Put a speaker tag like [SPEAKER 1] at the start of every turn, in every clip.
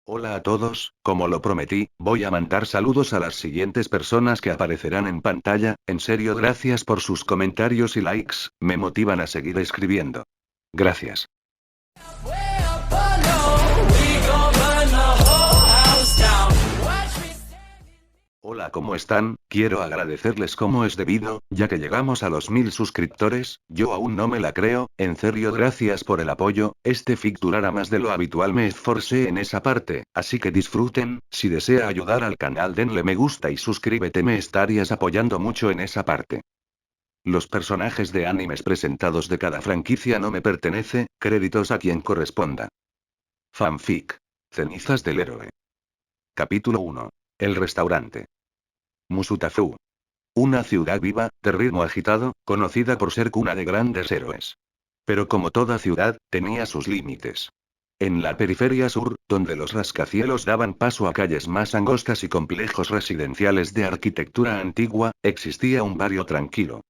[SPEAKER 1] Hola a todos, como lo prometí, voy a mandar saludos a las siguientes personas que aparecerán en pantalla. En serio, gracias por sus comentarios y likes, me motivan a seguir escribiendo. Gracias. Hola, ¿cómo están? Quiero agradecerles como es debido, ya que llegamos a los 1000 suscriptores. Yo aún no me la creo. En serio, gracias por el apoyo. Este fic durará más de lo habitual, me esforcé en esa parte, así que disfruten. Si desea ayudar al canal, denle me gusta y suscríbete, me estarías apoyando mucho en esa parte. Los personajes de animes presentados de cada franquicia no me pertenece, créditos a quien corresponda. Fanfic. Cenizas del héroe. Capítulo 1. El restaurante. Musutafu. Una ciudad viva, de ritmo agitado, conocida por ser cuna de grandes héroes. Pero como toda ciudad, tenía sus límites. En la periferia sur, donde los rascacielos daban paso a calles más angostas y complejos residenciales de arquitectura antigua, existía un barrio tranquilo.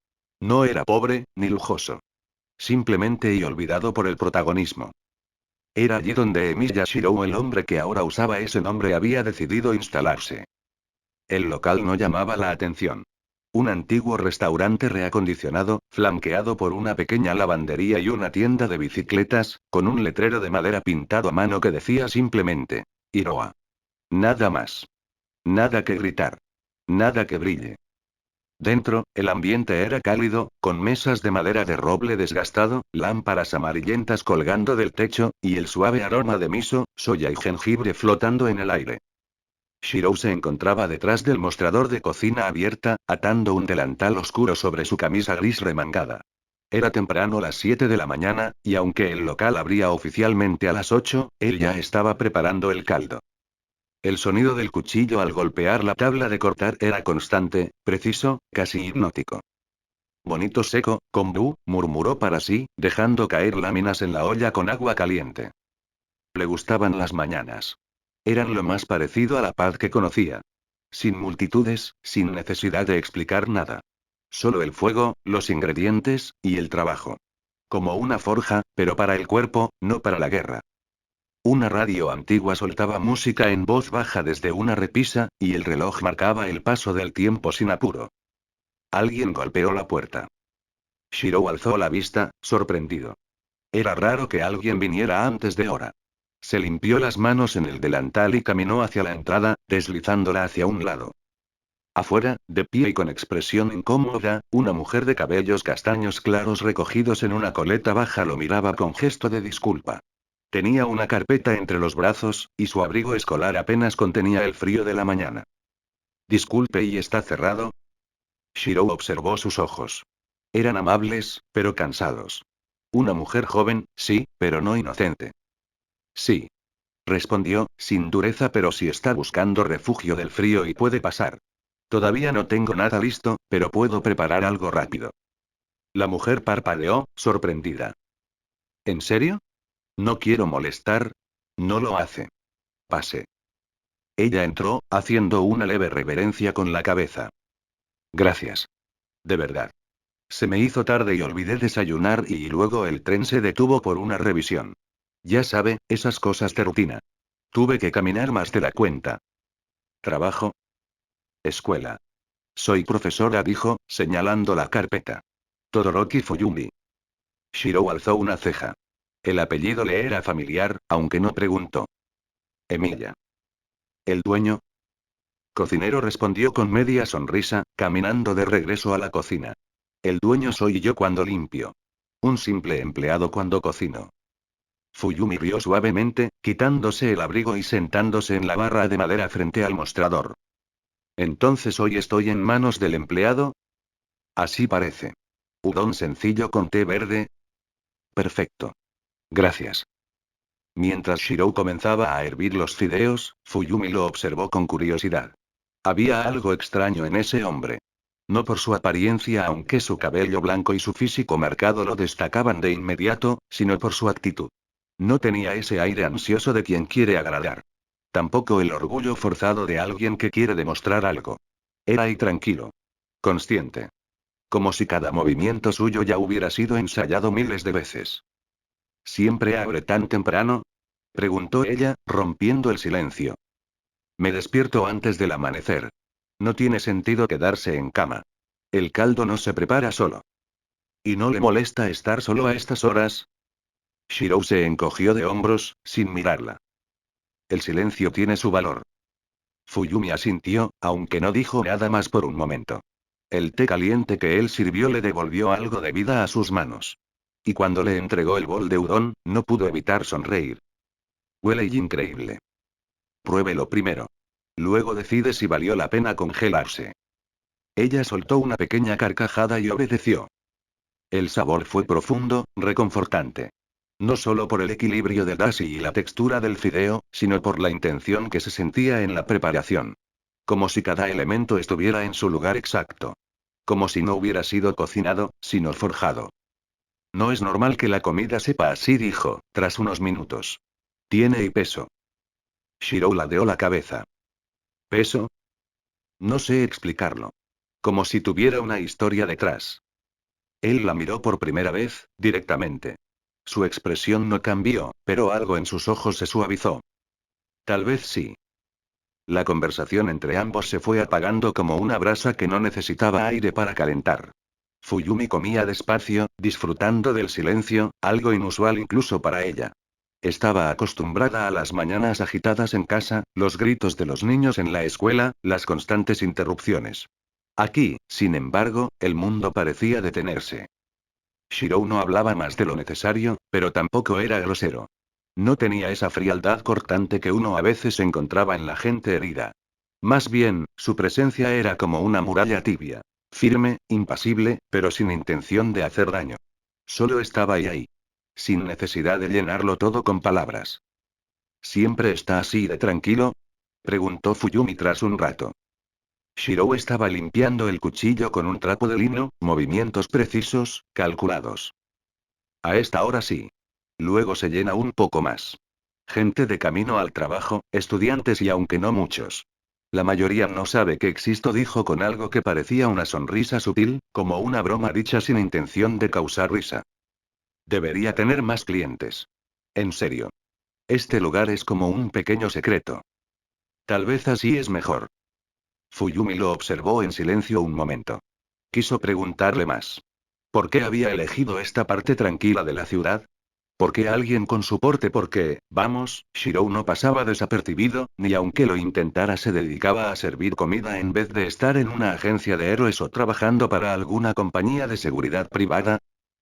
[SPEAKER 1] No era pobre, ni lujoso. Simplemente y olvidado por el protagonismo. Era allí donde Emiya Shirou, el hombre que ahora usaba ese nombre, había decidido instalarse. El local no llamaba la atención. Un antiguo restaurante reacondicionado, flanqueado por una pequeña lavandería y una tienda de bicicletas, con un letrero de madera pintado a mano que decía simplemente: Iroha. Nada más. Nada que gritar. Nada que brille. Dentro, el ambiente era cálido, con mesas de madera de roble desgastado, lámparas amarillentas colgando del techo, y el suave aroma de miso, soya y jengibre flotando en el aire. Shirou se encontraba detrás del mostrador de cocina abierta, atando un delantal oscuro sobre su camisa gris remangada. Era temprano, las 7 de la mañana, y aunque el local abría oficialmente a las 8, él ya estaba preparando el caldo. El sonido del cuchillo al golpear la tabla de cortar era constante, preciso, casi hipnótico. Bonito seco, kombu, murmuró para sí, dejando caer láminas en la olla con agua caliente. Le gustaban las mañanas. Eran lo más parecido a la paz que conocía. Sin multitudes, sin necesidad de explicar nada. Solo el fuego, los ingredientes, y el trabajo. Como una forja, pero para el cuerpo, no para la guerra. Una radio antigua soltaba música en voz baja desde una repisa, y el reloj marcaba el paso del tiempo sin apuro. Alguien golpeó la puerta. Shirou alzó la vista, sorprendido. Era raro que alguien viniera antes de hora. Se limpió las manos en el delantal y caminó hacia la entrada, deslizándola hacia un lado. Afuera, de pie y con expresión incómoda, una mujer de cabellos castaños claros recogidos en una coleta baja lo miraba con gesto de disculpa. Tenía una carpeta entre los brazos, y su abrigo escolar apenas contenía el frío de la mañana. Disculpe, ¿y está cerrado? Shirou observó sus ojos. Eran amables, pero cansados. Una mujer joven, sí, pero no inocente. Sí. Respondió, sin dureza, pero si está buscando refugio del frío y puede pasar. Todavía no tengo nada listo, pero puedo preparar algo rápido. La mujer parpadeó, sorprendida. ¿En serio? No quiero molestar. No lo hace. Pase. Ella entró, haciendo una leve reverencia con la cabeza. Gracias. De verdad. Se me hizo tarde y olvidé desayunar y luego el tren se detuvo por una revisión. Ya sabe, esas cosas de rutina. Tuve que caminar más de la cuenta. Trabajo. Escuela. Soy profesora, dijo, señalando la carpeta. Todoroki Fuyumi. Shirou alzó una ceja. El apellido le era familiar, aunque no preguntó. Emilia. ¿El dueño? Cocinero, respondió con media sonrisa, caminando de regreso a la cocina. El dueño soy yo cuando limpio. Un simple empleado cuando cocino. Fuyumi rió suavemente, quitándose el abrigo y sentándose en la barra de madera frente al mostrador. Entonces hoy estoy en manos del empleado. Así parece. Udon sencillo con té verde. Perfecto. Gracias. Mientras Shirou comenzaba a hervir los fideos, Fuyumi lo observó con curiosidad. Había algo extraño en ese hombre. No por su apariencia, aunque su cabello blanco y su físico marcado lo destacaban de inmediato, sino por su actitud. No tenía ese aire ansioso de quien quiere agradar. Tampoco el orgullo forzado de alguien que quiere demostrar algo. Era ahí tranquilo. Consciente. Como si cada movimiento suyo ya hubiera sido ensayado miles de veces. ¿Siempre abre tan temprano? Preguntó ella, rompiendo el silencio. Me despierto antes del amanecer. No tiene sentido quedarse en cama. El caldo no se prepara solo. ¿Y no le molesta estar solo a estas horas? Shirou se encogió de hombros, sin mirarla. El silencio tiene su valor. Fuyumi asintió, aunque no dijo nada más por un momento. El té caliente que él sirvió le devolvió algo de vida a sus manos. Y cuando le entregó el bol de udon, no pudo evitar sonreír. Huele increíble. Pruébelo primero. Luego decide si valió la pena congelarse. Ella soltó una pequeña carcajada y obedeció. El sabor fue profundo, reconfortante. No solo por el equilibrio del dashi y la textura del fideo, sino por la intención que se sentía en la preparación. Como si cada elemento estuviera en su lugar exacto. Como si no hubiera sido cocinado, sino forjado. No es normal que la comida sepa así, dijo, tras unos minutos. Tiene y peso. Shirou ladeó la cabeza. ¿Peso? No sé explicarlo. Como si tuviera una historia detrás. Él la miró por primera vez, directamente. Su expresión no cambió, pero algo en sus ojos se suavizó. Tal vez sí. La conversación entre ambos se fue apagando como una brasa que no necesitaba aire para calentar. Fuyumi comía despacio, disfrutando del silencio, algo inusual incluso para ella. Estaba acostumbrada a las mañanas agitadas en casa, los gritos de los niños en la escuela, las constantes interrupciones. Aquí, sin embargo, el mundo parecía detenerse. Shirou no hablaba más de lo necesario, pero tampoco era grosero. No tenía esa frialdad cortante que uno a veces encontraba en la gente herida. Más bien, su presencia era como una muralla tibia. Firme, impasible, pero sin intención de hacer daño. Solo estaba ahí. Sin necesidad de llenarlo todo con palabras. ¿Siempre está así de tranquilo? Preguntó Fuyumi tras un rato. Shirou estaba limpiando el cuchillo con un trapo de lino, movimientos precisos, calculados. A esta hora sí. Luego se llena un poco más. Gente de camino al trabajo, estudiantes y aunque no muchos. La mayoría no sabe que existo, dijo con algo que parecía una sonrisa sutil, como una broma dicha sin intención de causar risa. Debería tener más clientes. En serio. Este lugar es como un pequeño secreto. Tal vez así es mejor. Fuyumi lo observó en silencio un momento. Quiso preguntarle más. ¿Por qué había elegido esta parte tranquila de la ciudad? ¿Por qué alguien con su porte? Porque, vamos, Shirou no pasaba desapercibido, ni aunque lo intentara se dedicaba a servir comida en vez de estar en una agencia de héroes o trabajando para alguna compañía de seguridad privada.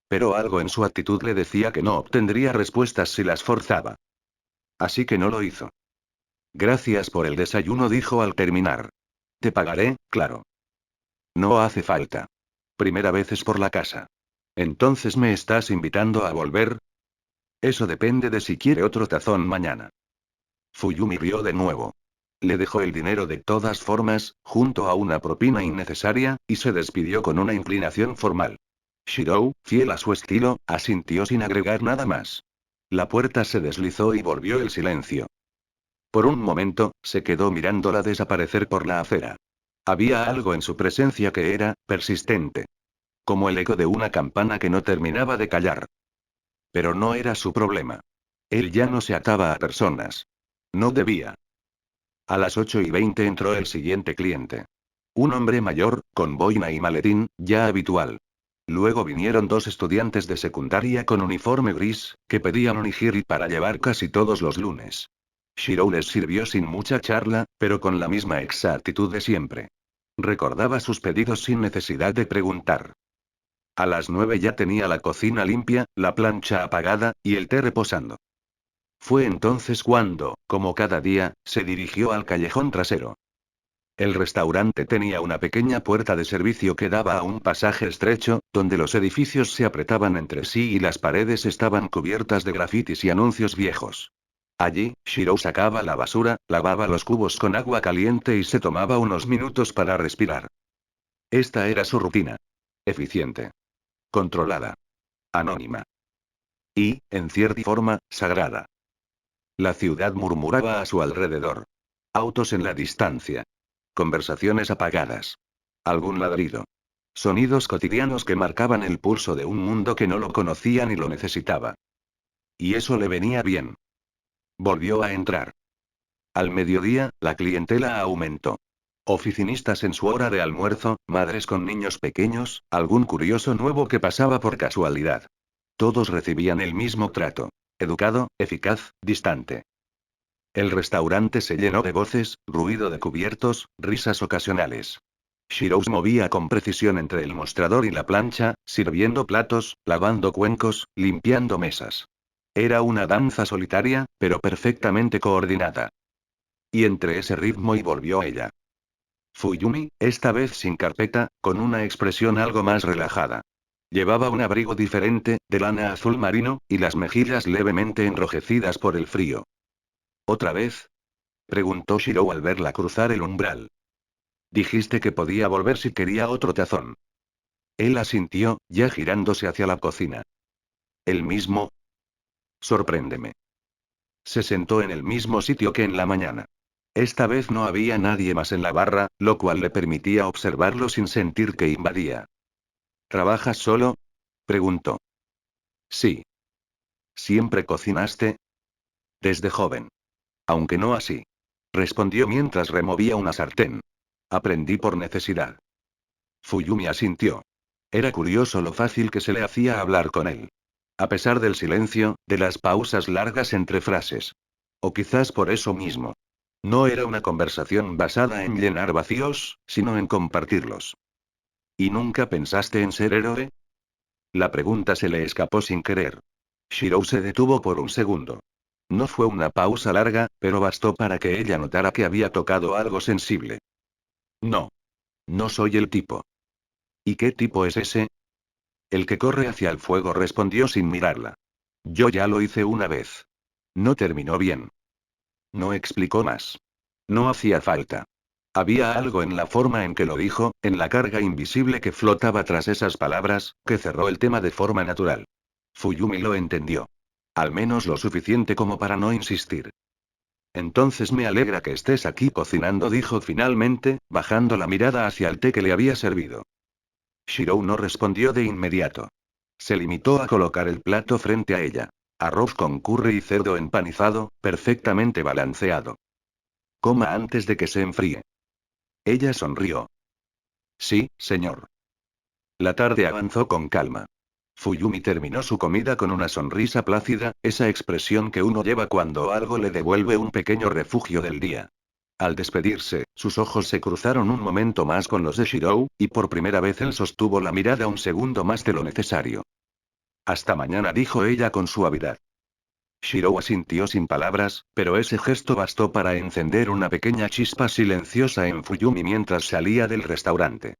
[SPEAKER 1] Pero algo en su actitud le decía que no obtendría respuestas si las forzaba. Así que no lo hizo. Gracias por el desayuno, dijo al terminar. Te pagaré, claro. No hace falta. Primera vez es por la casa. Entonces me estás invitando a volver. Eso depende de si quiere otro tazón mañana. Fuyumi rió de nuevo. Le dejó el dinero de todas formas, junto a una propina innecesaria, y se despidió con una inclinación formal. Shirou, fiel a su estilo, asintió sin agregar nada más. La puerta se deslizó y volvió el silencio. Por un momento, se quedó mirándola desaparecer por la acera. Había algo en su presencia que era, persistente. Como el eco de una campana que no terminaba de callar. Pero no era su problema. Él ya no se ataba a personas. No debía. A las 8:20 entró el siguiente cliente. Un hombre mayor, con boina y maletín, ya habitual. Luego vinieron dos estudiantes de secundaria con uniforme gris, que pedían onigiri para llevar casi todos los lunes. Shirou les sirvió sin mucha charla, pero con la misma exactitud de siempre. Recordaba sus pedidos sin necesidad de preguntar. A las 9 ya tenía la cocina limpia, la plancha apagada, y el té reposando. Fue entonces cuando, como cada día, se dirigió al callejón trasero. El restaurante tenía una pequeña puerta de servicio que daba a un pasaje estrecho, donde los edificios se apretaban entre sí y las paredes estaban cubiertas de grafitis y anuncios viejos. Allí, Shirou sacaba la basura, lavaba los cubos con agua caliente y se tomaba unos minutos para respirar. Esta era su rutina. Eficiente. Controlada. Anónima. Y, en cierta forma, sagrada. La ciudad murmuraba a su alrededor. Autos en la distancia. Conversaciones apagadas. Algún ladrido. Sonidos cotidianos que marcaban el pulso de un mundo que no lo conocía ni lo necesitaba. Y eso le venía bien. Volvió a entrar. Al mediodía, la clientela aumentó. Oficinistas en su hora de almuerzo, madres con niños pequeños, algún curioso nuevo que pasaba por casualidad. Todos recibían el mismo trato. Educado, eficaz, distante. El restaurante se llenó de voces, ruido de cubiertos, risas ocasionales. Shirou se movía con precisión entre el mostrador y la plancha, sirviendo platos, lavando cuencos, limpiando mesas. Era una danza solitaria, pero perfectamente coordinada. Y entre ese ritmo y volvió ella. Fuyumi, esta vez sin carpeta, con una expresión algo más relajada. Llevaba un abrigo diferente, de lana azul marino, y las mejillas levemente enrojecidas por el frío. ¿Otra vez? Preguntó Shirou al verla cruzar el umbral. Dijiste que podía volver si quería otro tazón. Él asintió, ya girándose hacia la cocina. ¿El mismo? Sorpréndeme. Se sentó en el mismo sitio que en la mañana. Esta vez no había nadie más en la barra, lo cual le permitía observarlo sin sentir que invadía. ¿Trabajas solo? Preguntó. Sí. ¿Siempre cocinaste? Desde joven. Aunque no así. Respondió mientras removía una sartén. Aprendí por necesidad. Fuyumi asintió. Era curioso lo fácil que se le hacía hablar con él. A pesar del silencio, de las pausas largas entre frases. O quizás por eso mismo. No era una conversación basada en llenar vacíos, sino en compartirlos. ¿Y nunca pensaste en ser héroe? La pregunta se le escapó sin querer. Shirou se detuvo por un segundo. No fue una pausa larga, pero bastó para que ella notara que había tocado algo sensible. No. No soy el tipo. ¿Y qué tipo es ese? El que corre hacia el fuego, respondió sin mirarla. Yo ya lo hice una vez. No terminó bien. No explicó más. No hacía falta. Había algo en la forma en que lo dijo, en la carga invisible que flotaba tras esas palabras, que cerró el tema de forma natural. Fuyumi lo entendió. Al menos lo suficiente como para no insistir. Entonces me alegra que estés aquí cocinando, dijo finalmente, bajando la mirada hacia el té que le había servido. Shirou no respondió de inmediato. Se limitó a colocar el plato frente a ella. Arroz con curry y cerdo empanizado, perfectamente balanceado. Coma antes de que se enfríe. Ella sonrió. Sí, señor. La tarde avanzó con calma. Fuyumi terminó su comida con una sonrisa plácida, esa expresión que uno lleva cuando algo le devuelve un pequeño refugio del día. Al despedirse, sus ojos se cruzaron un momento más con los de Shirou, y por primera vez él sostuvo la mirada un segundo más de lo necesario. Hasta mañana, dijo ella con suavidad. Shirou asintió sin palabras, pero ese gesto bastó para encender una pequeña chispa silenciosa en Fuyumi mientras salía del restaurante.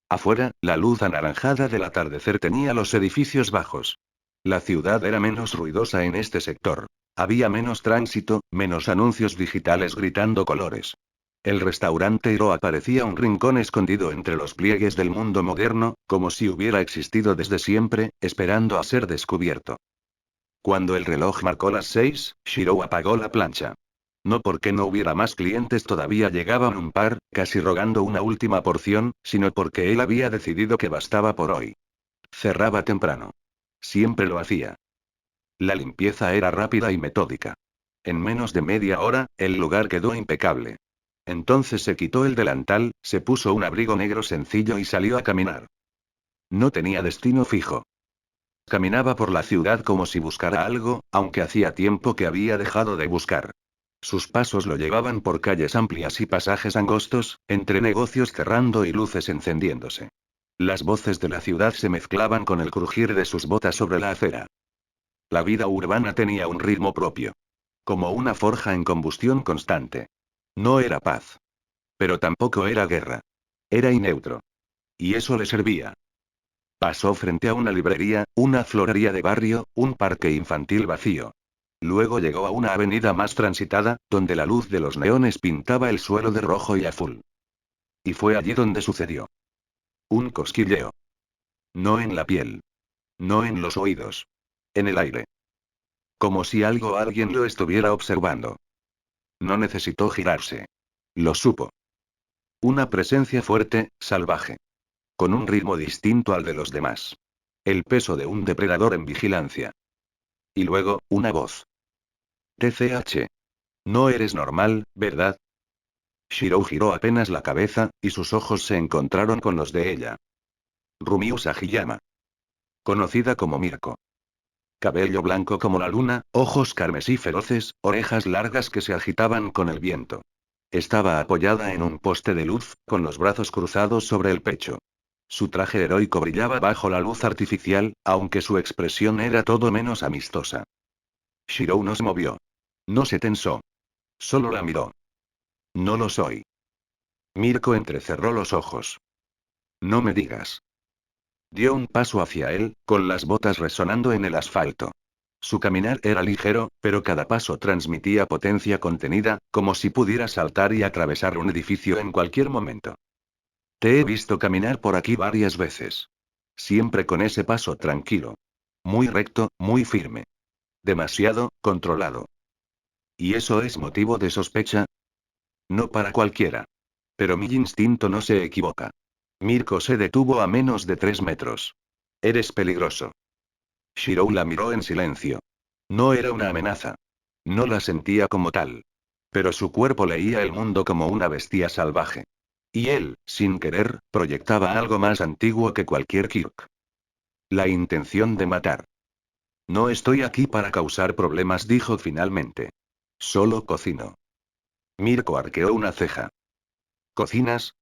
[SPEAKER 1] Afuera, la luz anaranjada del atardecer tenía los edificios bajos. La ciudad era menos ruidosa en este sector. Había menos tránsito, menos anuncios digitales gritando colores. El restaurante Hiro aparecía un rincón escondido entre los pliegues del mundo moderno, como si hubiera existido desde siempre, esperando a ser descubierto. Cuando el reloj marcó las 6, Shirou apagó la plancha. No porque no hubiera más clientes, todavía llegaban un par, casi rogando una última porción, sino porque él había decidido que bastaba por hoy. Cerraba temprano. Siempre lo hacía. La limpieza era rápida y metódica. En menos de media hora, el lugar quedó impecable. Entonces se quitó el delantal, se puso un abrigo negro sencillo y salió a caminar. No tenía destino fijo. Caminaba por la ciudad como si buscara algo, aunque hacía tiempo que había dejado de buscar. Sus pasos lo llevaban por calles amplias y pasajes angostos, entre negocios cerrando y luces encendiéndose. Las voces de la ciudad se mezclaban con el crujir de sus botas sobre la acera. La vida urbana tenía un ritmo propio. Como una forja en combustión constante. No era paz. Pero tampoco era guerra. Era neutro. Y eso le servía. Pasó frente a una librería, una florería de barrio, un parque infantil vacío. Luego llegó a una avenida más transitada, donde la luz de los neones pintaba el suelo de rojo y azul. Y fue allí donde sucedió. Un cosquilleo. No en la piel. No en los oídos. En el aire. Como si algo o alguien lo estuviera observando. No necesitó girarse. Lo supo. Una presencia fuerte, salvaje. Con un ritmo distinto al de los demás. El peso de un depredador en vigilancia. Y luego, una voz. TCH. No eres normal, ¿verdad? Shirou giró apenas la cabeza, y sus ojos se encontraron con los de ella. Rumiu Sagiyama. Conocida como Mirko. Cabello blanco como la luna, ojos carmesí feroces, orejas largas que se agitaban con el viento. Estaba apoyada en un poste de luz, con los brazos cruzados sobre el pecho. Su traje heroico brillaba bajo la luz artificial, aunque su expresión era todo menos amistosa. Shirou no se movió. No se tensó. Solo la miró. No lo soy. Mirko entrecerró los ojos. No me digas. Dio un paso hacia él, con las botas resonando en el asfalto. Su caminar era ligero, pero cada paso transmitía potencia contenida, como si pudiera saltar y atravesar un edificio en cualquier momento. Te he visto caminar por aquí varias veces. Siempre con ese paso tranquilo. Muy recto, muy firme. Demasiado, controlado. ¿Y eso es motivo de sospecha? No para cualquiera. Pero mi instinto no se equivoca. Mirko se detuvo a menos de 3 metros. Eres peligroso. Shirou la miró en silencio. No era una amenaza. No la sentía como tal. Pero su cuerpo leía el mundo como una bestia salvaje. Y él, sin querer, proyectaba algo más antiguo que cualquier Kirk. La intención de matar. No estoy aquí para causar problemas, dijo finalmente. Solo cocino. Mirko arqueó una ceja. ¿Cocinas?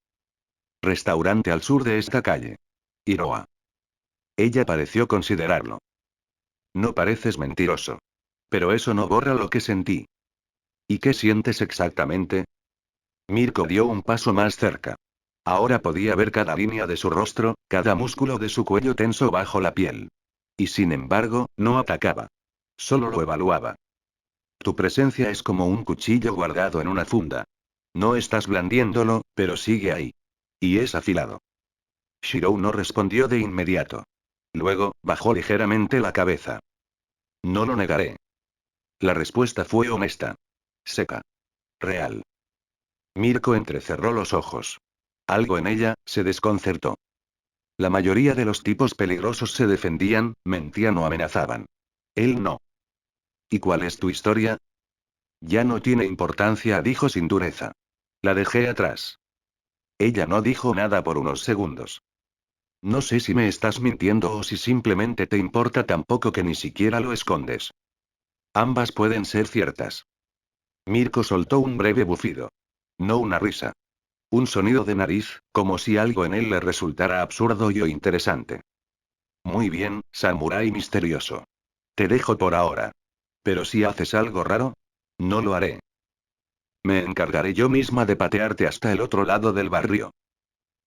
[SPEAKER 1] Restaurante al sur de esta calle. Iroha. Ella pareció considerarlo. No pareces mentiroso. Pero eso no borra lo que sentí. ¿Y qué sientes exactamente? Mirko dio un paso más cerca. Ahora podía ver cada línea de su rostro, cada músculo de su cuello tenso bajo la piel. Y sin embargo, no atacaba. Solo lo evaluaba. Tu presencia es como un cuchillo guardado en una funda. No estás blandiéndolo, pero sigue ahí. Y es afilado. Shirou no respondió de inmediato. Luego, bajó ligeramente la cabeza. No lo negaré. La respuesta fue honesta. Seca. Real. Mirko entrecerró los ojos. Algo en ella, se desconcertó. La mayoría de los tipos peligrosos se defendían, mentían o amenazaban. Él no. ¿Y cuál es tu historia? Ya no tiene importancia, dijo sin dureza. La dejé atrás. Ella no dijo nada por unos segundos. No sé si me estás mintiendo o si simplemente te importa tan poco que ni siquiera lo escondes. Ambas pueden ser ciertas. Mirko soltó un breve bufido. No una risa. Un sonido de nariz, como si algo en él le resultara absurdo y o interesante. Muy bien, samurái misterioso. Te dejo por ahora. Pero si haces algo raro, no lo haré. Me encargaré yo misma de patearte hasta el otro lado del barrio.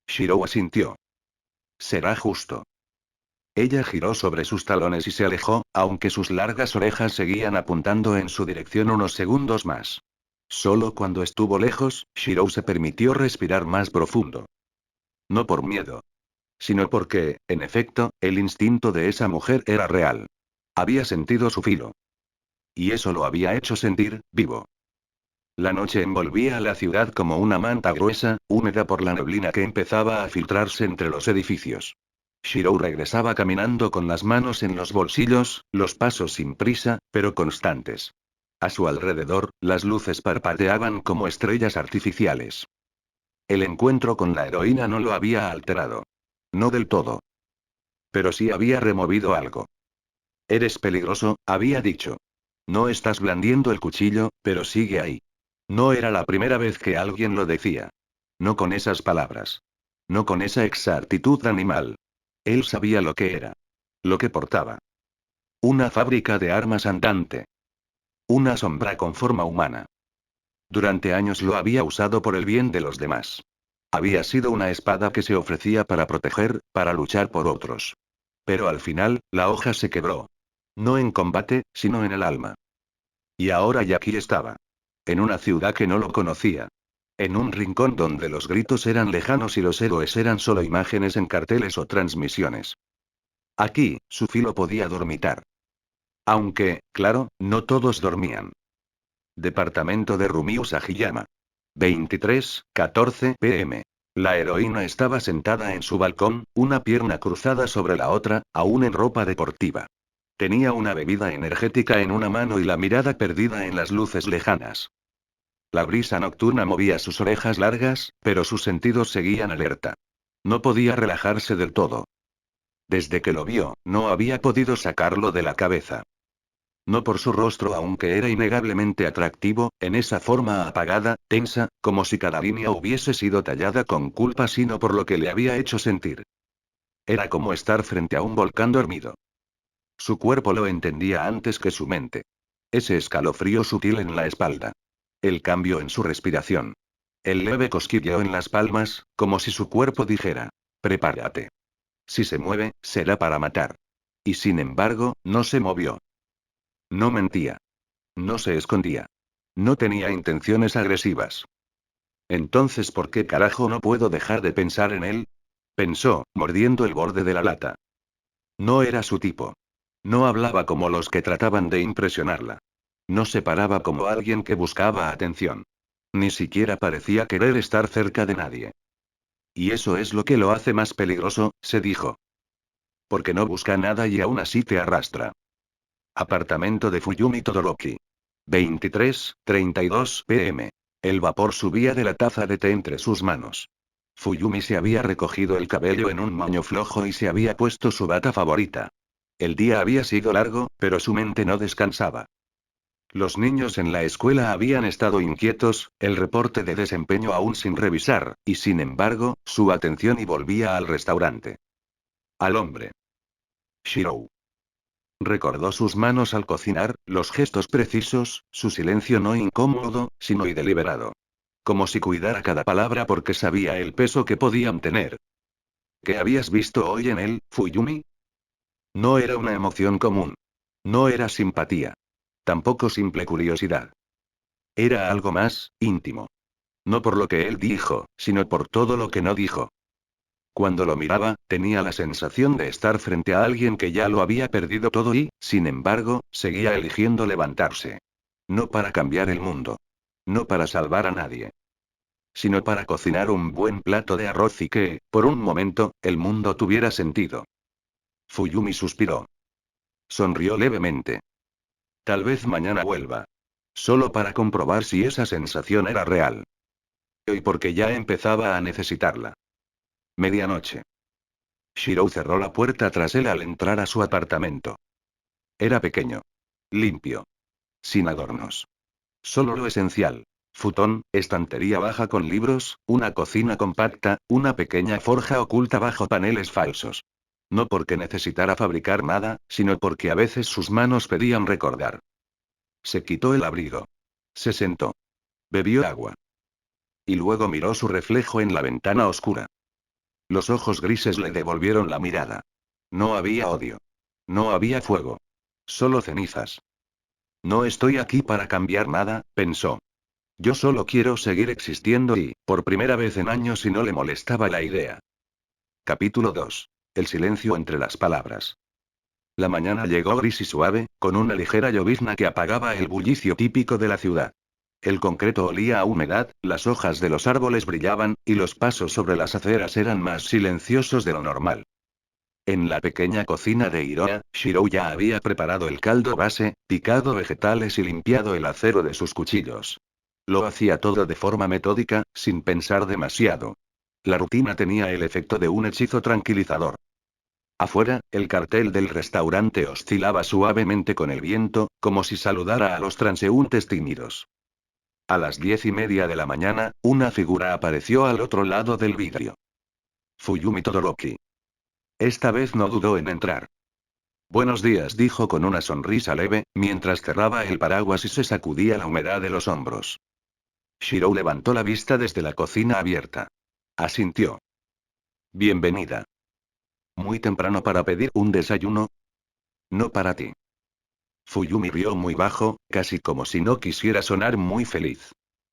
[SPEAKER 1] Shirou asintió. Será justo. Ella giró sobre sus talones y se alejó, aunque sus largas orejas seguían apuntando en su dirección unos segundos más. Solo cuando estuvo lejos, Shirou se permitió respirar más profundo. No por miedo. Sino porque, en efecto, el instinto de esa mujer era real. Había sentido su filo. Y eso lo había hecho sentir, vivo. La noche envolvía a la ciudad como una manta gruesa, húmeda por la neblina que empezaba a filtrarse entre los edificios. Shirou regresaba caminando con las manos en los bolsillos, los pasos sin prisa, pero constantes. A su alrededor, las luces parpadeaban como estrellas artificiales. El encuentro con la heroína no lo había alterado. No del todo. Pero sí había removido algo. Eres peligroso, había dicho. No estás blandiendo el cuchillo, pero sigue ahí. No era la primera vez que alguien lo decía. No con esas palabras. No con esa exactitud animal. Él sabía lo que era. Lo que portaba. Una fábrica de armas andante. Una sombra con forma humana. Durante años lo había usado por el bien de los demás. Había sido una espada que se ofrecía para proteger, para luchar por otros. Pero al final, la hoja se quebró. No en combate, sino en el alma. Y ahora y aquí estaba. En una ciudad que no lo conocía. En un rincón donde los gritos eran lejanos y los héroes eran solo imágenes en carteles o transmisiones. Aquí, su filo podía dormitar. Aunque, claro, no todos dormían. Departamento de Rumiu Sagiyama. 23:14 p.m. La heroína estaba sentada en su balcón, una pierna cruzada sobre la otra, aún en ropa deportiva. Tenía una bebida energética en una mano y la mirada perdida en las luces lejanas. La brisa nocturna movía sus orejas largas, pero sus sentidos seguían alerta. No podía relajarse del todo. Desde que lo vio, no había podido sacarlo de la cabeza. No por su rostro, aunque era innegablemente atractivo, en esa forma apagada, tensa, como si cada línea hubiese sido tallada con culpa, sino por lo que le había hecho sentir. Era como estar frente a un volcán dormido. Su cuerpo lo entendía antes que su mente. Ese escalofrío sutil en la espalda. El cambio en su respiración. El leve cosquilleo en las palmas, como si su cuerpo dijera: prepárate. Si se mueve, será para matar. Y sin embargo, no se movió. No mentía. No se escondía. No tenía intenciones agresivas. Entonces, ¿por qué carajo no puedo dejar de pensar en él? Pensó, mordiendo el borde de la lata. No era su tipo. No hablaba como los que trataban de impresionarla. No se paraba como alguien que buscaba atención. Ni siquiera parecía querer estar cerca de nadie. Y eso es lo que lo hace más peligroso, se dijo. Porque no busca nada y aún así te arrastra. Apartamento de Fuyumi Todoroki. 23:32 p.m. El vapor subía de la taza de té entre sus manos. Fuyumi se había recogido el cabello en un moño flojo y se había puesto su bata favorita. El día había sido largo, pero su mente no descansaba. Los niños en la escuela habían estado inquietos, el reporte de desempeño aún sin revisar, y sin embargo, su atención y volvía al restaurante. Al hombre. Shirou. Recordó sus manos al cocinar, los gestos precisos, su silencio no incómodo, sino y deliberado. Como si cuidara cada palabra porque sabía el peso que podían tener. ¿Qué habías visto hoy en él, Fuyumi? No era una emoción común. No era simpatía. Tampoco simple curiosidad. Era algo más, íntimo. No por lo que él dijo, sino por todo lo que no dijo. Cuando lo miraba, tenía la sensación de estar frente a alguien que ya lo había perdido todo y, sin embargo, seguía eligiendo levantarse. No para cambiar el mundo. No para salvar a nadie. Sino para cocinar un buen plato de arroz y que, por un momento, el mundo tuviera sentido. Fuyumi suspiró. Sonrió levemente. Tal vez mañana vuelva. Solo para comprobar si esa sensación era real. Y porque ya empezaba a necesitarla. Medianoche. Shirou cerró la puerta tras él al entrar a su apartamento. Era pequeño. Limpio. Sin adornos. Solo lo esencial. Futón, estantería baja con libros, una cocina compacta, una pequeña forja oculta bajo paneles falsos. No porque necesitara fabricar nada, sino porque a veces sus manos pedían recordar. Se quitó el abrigo. Se sentó. Bebió agua. Y luego miró su reflejo en la ventana oscura. Los ojos grises le devolvieron la mirada. No había odio. No había fuego. Solo cenizas. No estoy aquí para cambiar nada, pensó. Yo solo quiero seguir existiendo y, por primera vez en años, y no le molestaba la idea. Capítulo 2. El silencio entre las palabras. La mañana llegó gris y suave, con una ligera llovizna que apagaba el bullicio típico de la ciudad. El concreto olía a humedad, las hojas de los árboles brillaban, y los pasos sobre las aceras eran más silenciosos de lo normal. En la pequeña cocina de Hiroa, Shirou ya había preparado el caldo base, picado vegetales y limpiado el acero de sus cuchillos. Lo hacía todo de forma metódica, sin pensar demasiado. La rutina tenía el efecto de un hechizo tranquilizador. Afuera, el cartel del restaurante oscilaba suavemente con el viento, como si saludara a los transeúntes tímidos. A las 10:30 de la mañana, una figura apareció al otro lado del vidrio. Fuyumi Todoroki. Esta vez no dudó en entrar. Buenos días, dijo con una sonrisa leve, mientras cerraba el paraguas y se sacudía la humedad de los hombros. Shirou levantó la vista desde la cocina abierta. Asintió. Bienvenida. ¿Muy temprano para pedir un desayuno? No para ti. Fuyumi rió muy bajo, casi como si no quisiera sonar muy feliz.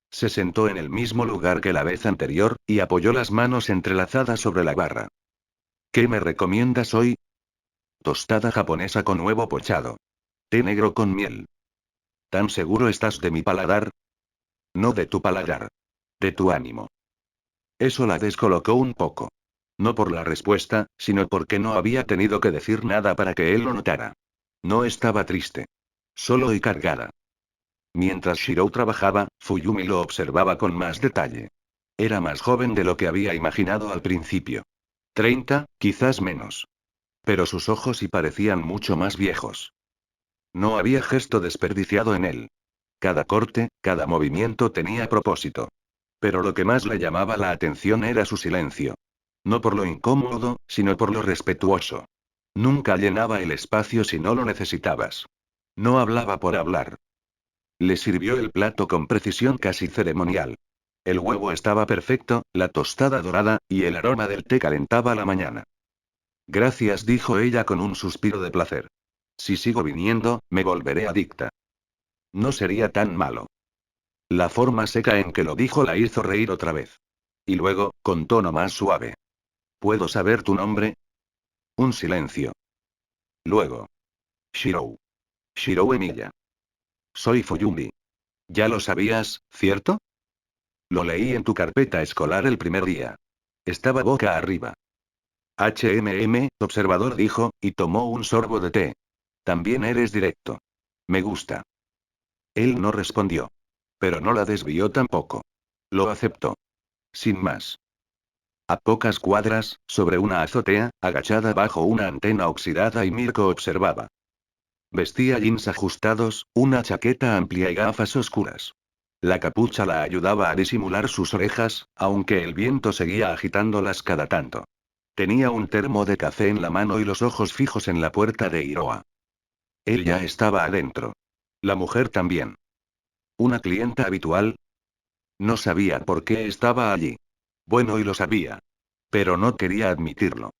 [SPEAKER 1] Se sentó en el mismo lugar que la vez anterior, y apoyó las manos entrelazadas sobre la barra. ¿Qué me recomiendas hoy? Tostada japonesa con huevo pochado. Té negro con miel. ¿Tan seguro estás de mi paladar? No de tu paladar. De tu ánimo. Eso la descolocó un poco. No por la respuesta, sino porque no había tenido que decir nada para que él lo notara. No estaba triste. Solo y cargada. Mientras Shirou trabajaba, Fuyumi lo observaba con más detalle. Era más joven de lo que había imaginado al principio. 30, quizás menos. Pero sus ojos sí parecían mucho más viejos. No había gesto desperdiciado en él. Cada corte, cada movimiento tenía propósito. Pero lo que más le llamaba la atención era su silencio. No por lo incómodo, sino por lo respetuoso. Nunca llenaba el espacio si no lo necesitabas. No hablaba por hablar. Le sirvió el plato con precisión casi ceremonial. El huevo estaba perfecto, la tostada dorada, y el aroma del té calentaba la mañana. Gracias, dijo ella con un suspiro de placer. Si sigo viniendo, me volveré adicta. No sería tan malo. La forma seca en que lo dijo la hizo reír otra vez. Y luego, con tono más suave. ¿Puedo saber tu nombre? Un silencio. Luego. Shirou. Shirou Emilia. Soy Fuyumi. Ya lo sabías, ¿cierto? Lo leí en tu carpeta escolar el primer día. Estaba boca arriba. Observador dijo, y tomó un sorbo de té. También eres directo. Me gusta. Él no respondió. Pero no la desvió tampoco. Lo aceptó. Sin más. A pocas cuadras, sobre una azotea, agachada bajo una antena oxidada y Mirko observaba. Vestía jeans ajustados, una chaqueta amplia y gafas oscuras. La capucha la ayudaba a disimular sus orejas, aunque el viento seguía agitándolas cada tanto. Tenía un termo de café en la mano y los ojos fijos en la puerta de Hiroa. Él ya estaba adentro. La mujer también. ¿Una clienta habitual? No sabía por qué estaba allí. Bueno, y lo sabía. Pero no quería admitirlo.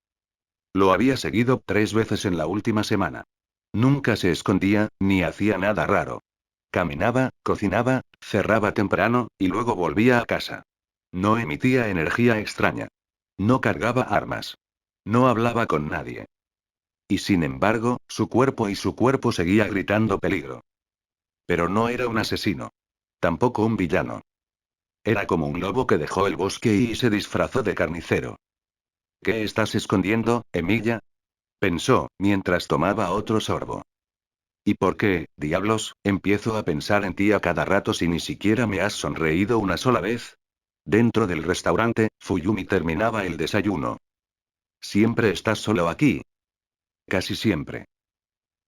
[SPEAKER 1] Lo había seguido 3 veces en la última semana. Nunca se escondía, ni hacía nada raro. Caminaba, cocinaba, cerraba temprano, y luego volvía a casa. No emitía energía extraña. No cargaba armas. No hablaba con nadie. Y sin embargo, su cuerpo seguía gritando peligro. Pero no era un asesino. Tampoco un villano. Era como un lobo que dejó el bosque y se disfrazó de carnicero. ¿Qué estás escondiendo, Emilia? Pensó, mientras tomaba otro sorbo. ¿Y por qué, diablos, empiezo a pensar en ti a cada rato si ni siquiera me has sonreído una sola vez? Dentro del restaurante, Fuyumi terminaba el desayuno. ¿Siempre estás solo aquí? Casi siempre.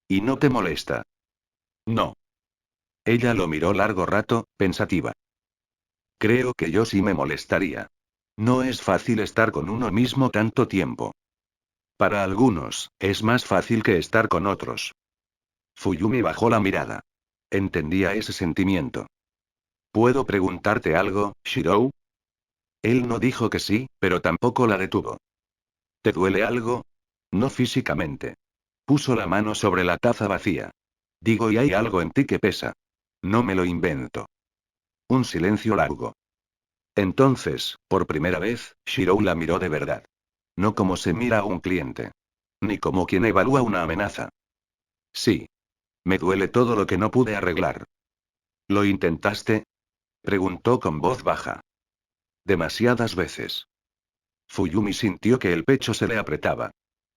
[SPEAKER 1] ¿Y no te molesta? No. Ella lo miró largo rato, pensativa. Creo que yo sí me molestaría. No es fácil estar con uno mismo tanto tiempo. Para algunos, es más fácil que estar con otros. Fuyumi bajó la mirada. Entendía ese sentimiento. ¿Puedo preguntarte algo, Shirou? Él no dijo que sí, pero tampoco la detuvo. ¿Te duele algo? No físicamente. Puso la mano sobre la taza vacía. Digo, y hay algo en ti que pesa. No me lo invento. Un silencio largo. Entonces, por primera vez, Shirou la miró de verdad. No como se mira a un cliente. Ni como quien evalúa una amenaza. Sí. Me duele todo lo que no pude arreglar. ¿Lo intentaste? Preguntó con voz baja. Demasiadas veces. Fuyumi sintió que el pecho se le apretaba.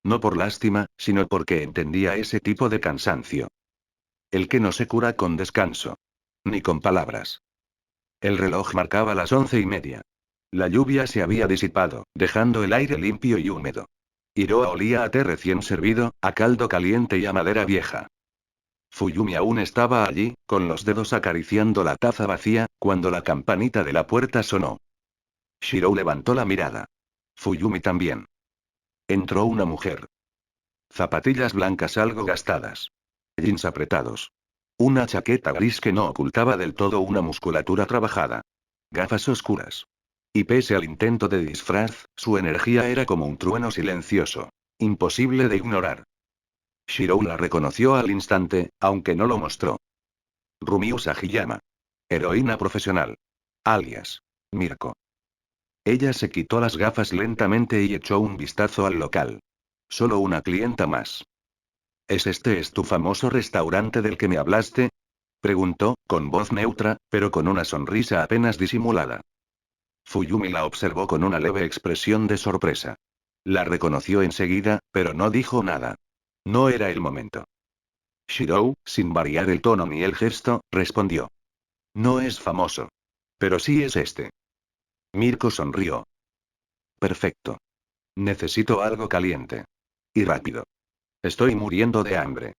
[SPEAKER 1] No por lástima, sino porque entendía ese tipo de cansancio. El que no se cura con descanso. Ni con palabras. El reloj marcaba las 11:30. La lluvia se había disipado, dejando el aire limpio y húmedo. Hiroa olía a té recién servido, a caldo caliente y a madera vieja. Fuyumi aún estaba allí, con los dedos acariciando la taza vacía, cuando la campanita de la puerta sonó. Shirou levantó la mirada. Fuyumi también. Entró una mujer. Zapatillas blancas algo gastadas. Jeans apretados. Una chaqueta gris que no ocultaba del todo una musculatura trabajada. Gafas oscuras. Y pese al intento de disfraz, su energía era como un trueno silencioso. Imposible de ignorar. Shirou la reconoció al instante, aunque no lo mostró. Rumiu Sagiyama. Heroína profesional. Alias. Mirko. Ella se quitó las gafas lentamente y echó un vistazo al local. Solo una clienta más. ¿Es tu famoso restaurante del que me hablaste? Preguntó, con voz neutra, pero con una sonrisa apenas disimulada. Fuyumi la observó con una leve expresión de sorpresa. La reconoció enseguida, pero no dijo nada. No era el momento. Shirou, sin variar el tono ni el gesto, respondió. No es famoso. Pero sí es este. Mirko sonrió. Perfecto. Necesito algo caliente. Y rápido. Estoy muriendo de hambre.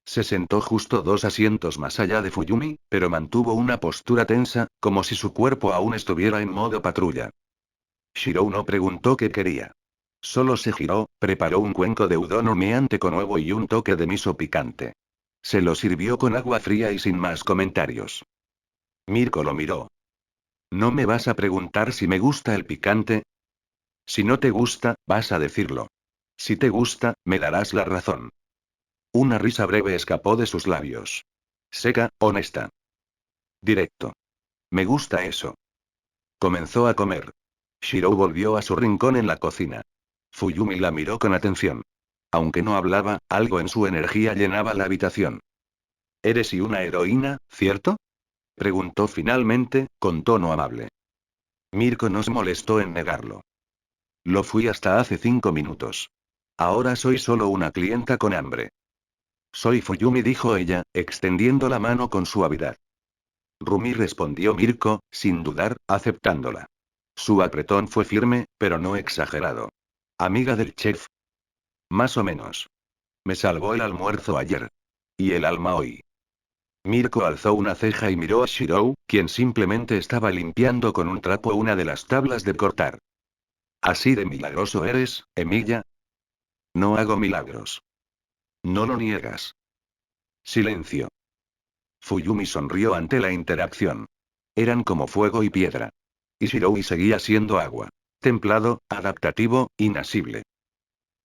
[SPEAKER 1] Se sentó justo 2 asientos más allá de Fuyumi, pero mantuvo una postura tensa, como si su cuerpo aún estuviera en modo patrulla. Shirou no preguntó qué quería. Solo se giró, preparó un cuenco de udon humeante con huevo y un toque de miso picante. Se lo sirvió con agua fría y sin más comentarios. Mirko lo miró. ¿No me vas a preguntar si me gusta el picante? Si no te gusta, vas a decirlo. Si te gusta, me darás la razón. Una risa breve escapó de sus labios. Seca, honesta. Directo. Me gusta eso. Comenzó a comer. Shirou volvió a su rincón en la cocina. Fuyumi la miró con atención. Aunque no hablaba, algo en su energía llenaba la habitación. ¿Eres y una heroína, cierto? Preguntó finalmente, con tono amable. Mirko no se molestó en negarlo. Lo fui hasta hace 5 minutos. Ahora soy solo una clienta con hambre. Soy Fuyumi, dijo ella, extendiendo la mano con suavidad. Rumi, respondió Mirko, sin dudar, aceptándola. Su apretón fue firme, pero no exagerado. Amiga del chef. Más o menos. Me salvó el almuerzo ayer. Y el alma hoy. Mirko alzó una ceja y miró a Shirou, quien simplemente estaba limpiando con un trapo una de las tablas de cortar. ¿Así de milagroso eres, Emilia? No hago milagros. No lo niegas. Silencio. Fuyumi sonrió ante la interacción. Eran como fuego y piedra. Y Shiroi seguía siendo agua. Templado, adaptativo, inasible.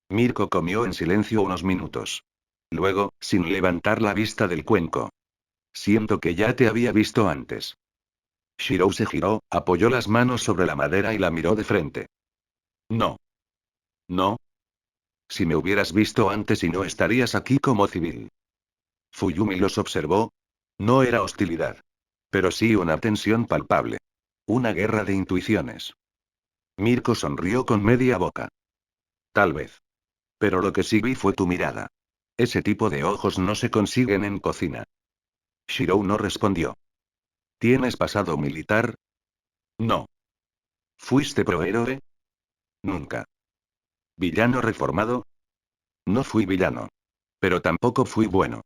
[SPEAKER 1] Mirko comió en silencio unos minutos. Luego, sin levantar la vista del cuenco. Siento que ya te había visto antes. Shirou se giró, apoyó las manos sobre la madera y la miró de frente. No. No. Si me hubieras visto antes y no estarías aquí como civil. Fuyumi los observó. No era hostilidad. Pero sí una tensión palpable. Una guerra de intuiciones. Mirko sonrió con media boca. Tal vez. Pero lo que sí vi fue tu mirada. Ese tipo de ojos no se consiguen en cocina. Shirou no respondió. ¿Tienes pasado militar? No. ¿Fuiste prohéroe? Nunca. ¿Villano reformado? No fui villano. Pero tampoco fui bueno.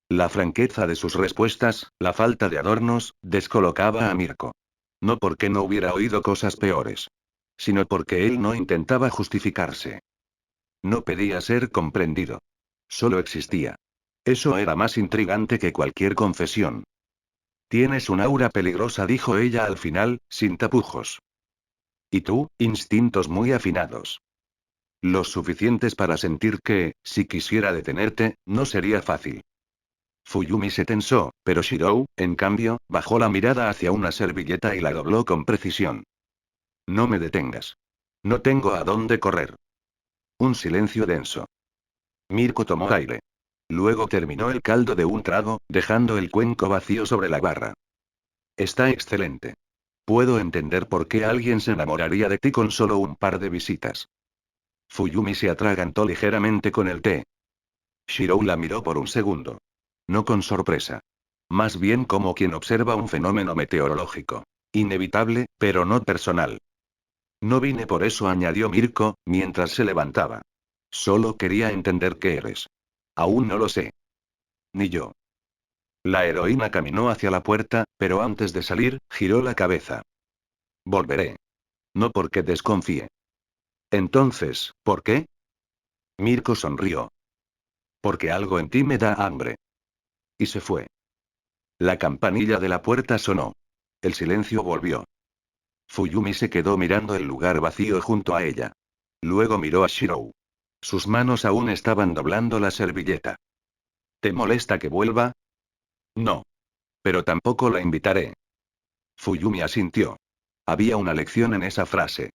[SPEAKER 1] La franqueza de sus respuestas, la falta de adornos, descolocaba a Mirko. No porque no hubiera oído cosas peores. Sino porque él no intentaba justificarse. No pedía ser comprendido. Solo existía. Eso era más intrigante que cualquier confesión. Tienes un aura peligrosa, dijo ella al final, sin tapujos. Y tú, instintos muy afinados. Los suficientes para sentir que, si quisiera detenerte, no sería fácil. Fuyumi se tensó, pero Shirou, en cambio, bajó la mirada hacia una servilleta y la dobló con precisión. No me detengas. No tengo a dónde correr. Un silencio denso. Mirko tomó aire. Luego terminó el caldo de un trago, dejando el cuenco vacío sobre la barra. Está excelente. Puedo entender por qué alguien se enamoraría de ti con solo un par de visitas. Fuyumi se atragantó ligeramente con el té. Shirou la miró por un segundo. No con sorpresa. Más bien como quien observa un fenómeno meteorológico. Inevitable, pero no personal. No vine por eso, añadió Mirko, mientras se levantaba. Solo quería entender qué eres. Aún no lo sé. Ni yo. La heroína caminó hacia la puerta, pero antes de salir, giró la cabeza. Volveré. No porque desconfíe. Entonces, ¿por qué? Mirko sonrió. Porque algo en ti me da hambre. Y se fue. La campanilla de la puerta sonó. El silencio volvió. Fuyumi se quedó mirando el lugar vacío junto a ella. Luego miró a Shirou. Sus manos aún estaban doblando la servilleta. ¿Te molesta que vuelva? No. Pero tampoco la invitaré. Fuyumi asintió. Había una lección en esa frase.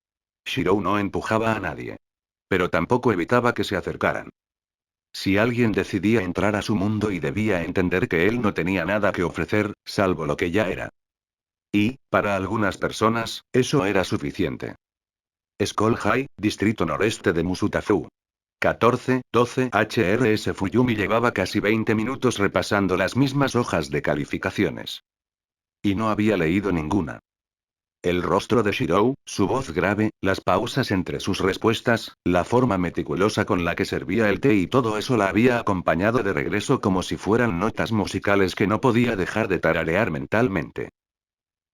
[SPEAKER 1] Shirou no empujaba a nadie. Pero tampoco evitaba que se acercaran. Si alguien decidía entrar a su mundo y debía entender que él no tenía nada que ofrecer, salvo lo que ya era. Y, para algunas personas, eso era suficiente. Skull High, distrito noreste de Musutafu. 14, 12. HRS Fuyumi llevaba casi 20 minutos repasando las mismas hojas de calificaciones. Y no había leído ninguna. El rostro de Shirou, su voz grave, las pausas entre sus respuestas, la forma meticulosa con la que servía el té y todo eso la había acompañado de regreso como si fueran notas musicales que no podía dejar de tararear mentalmente.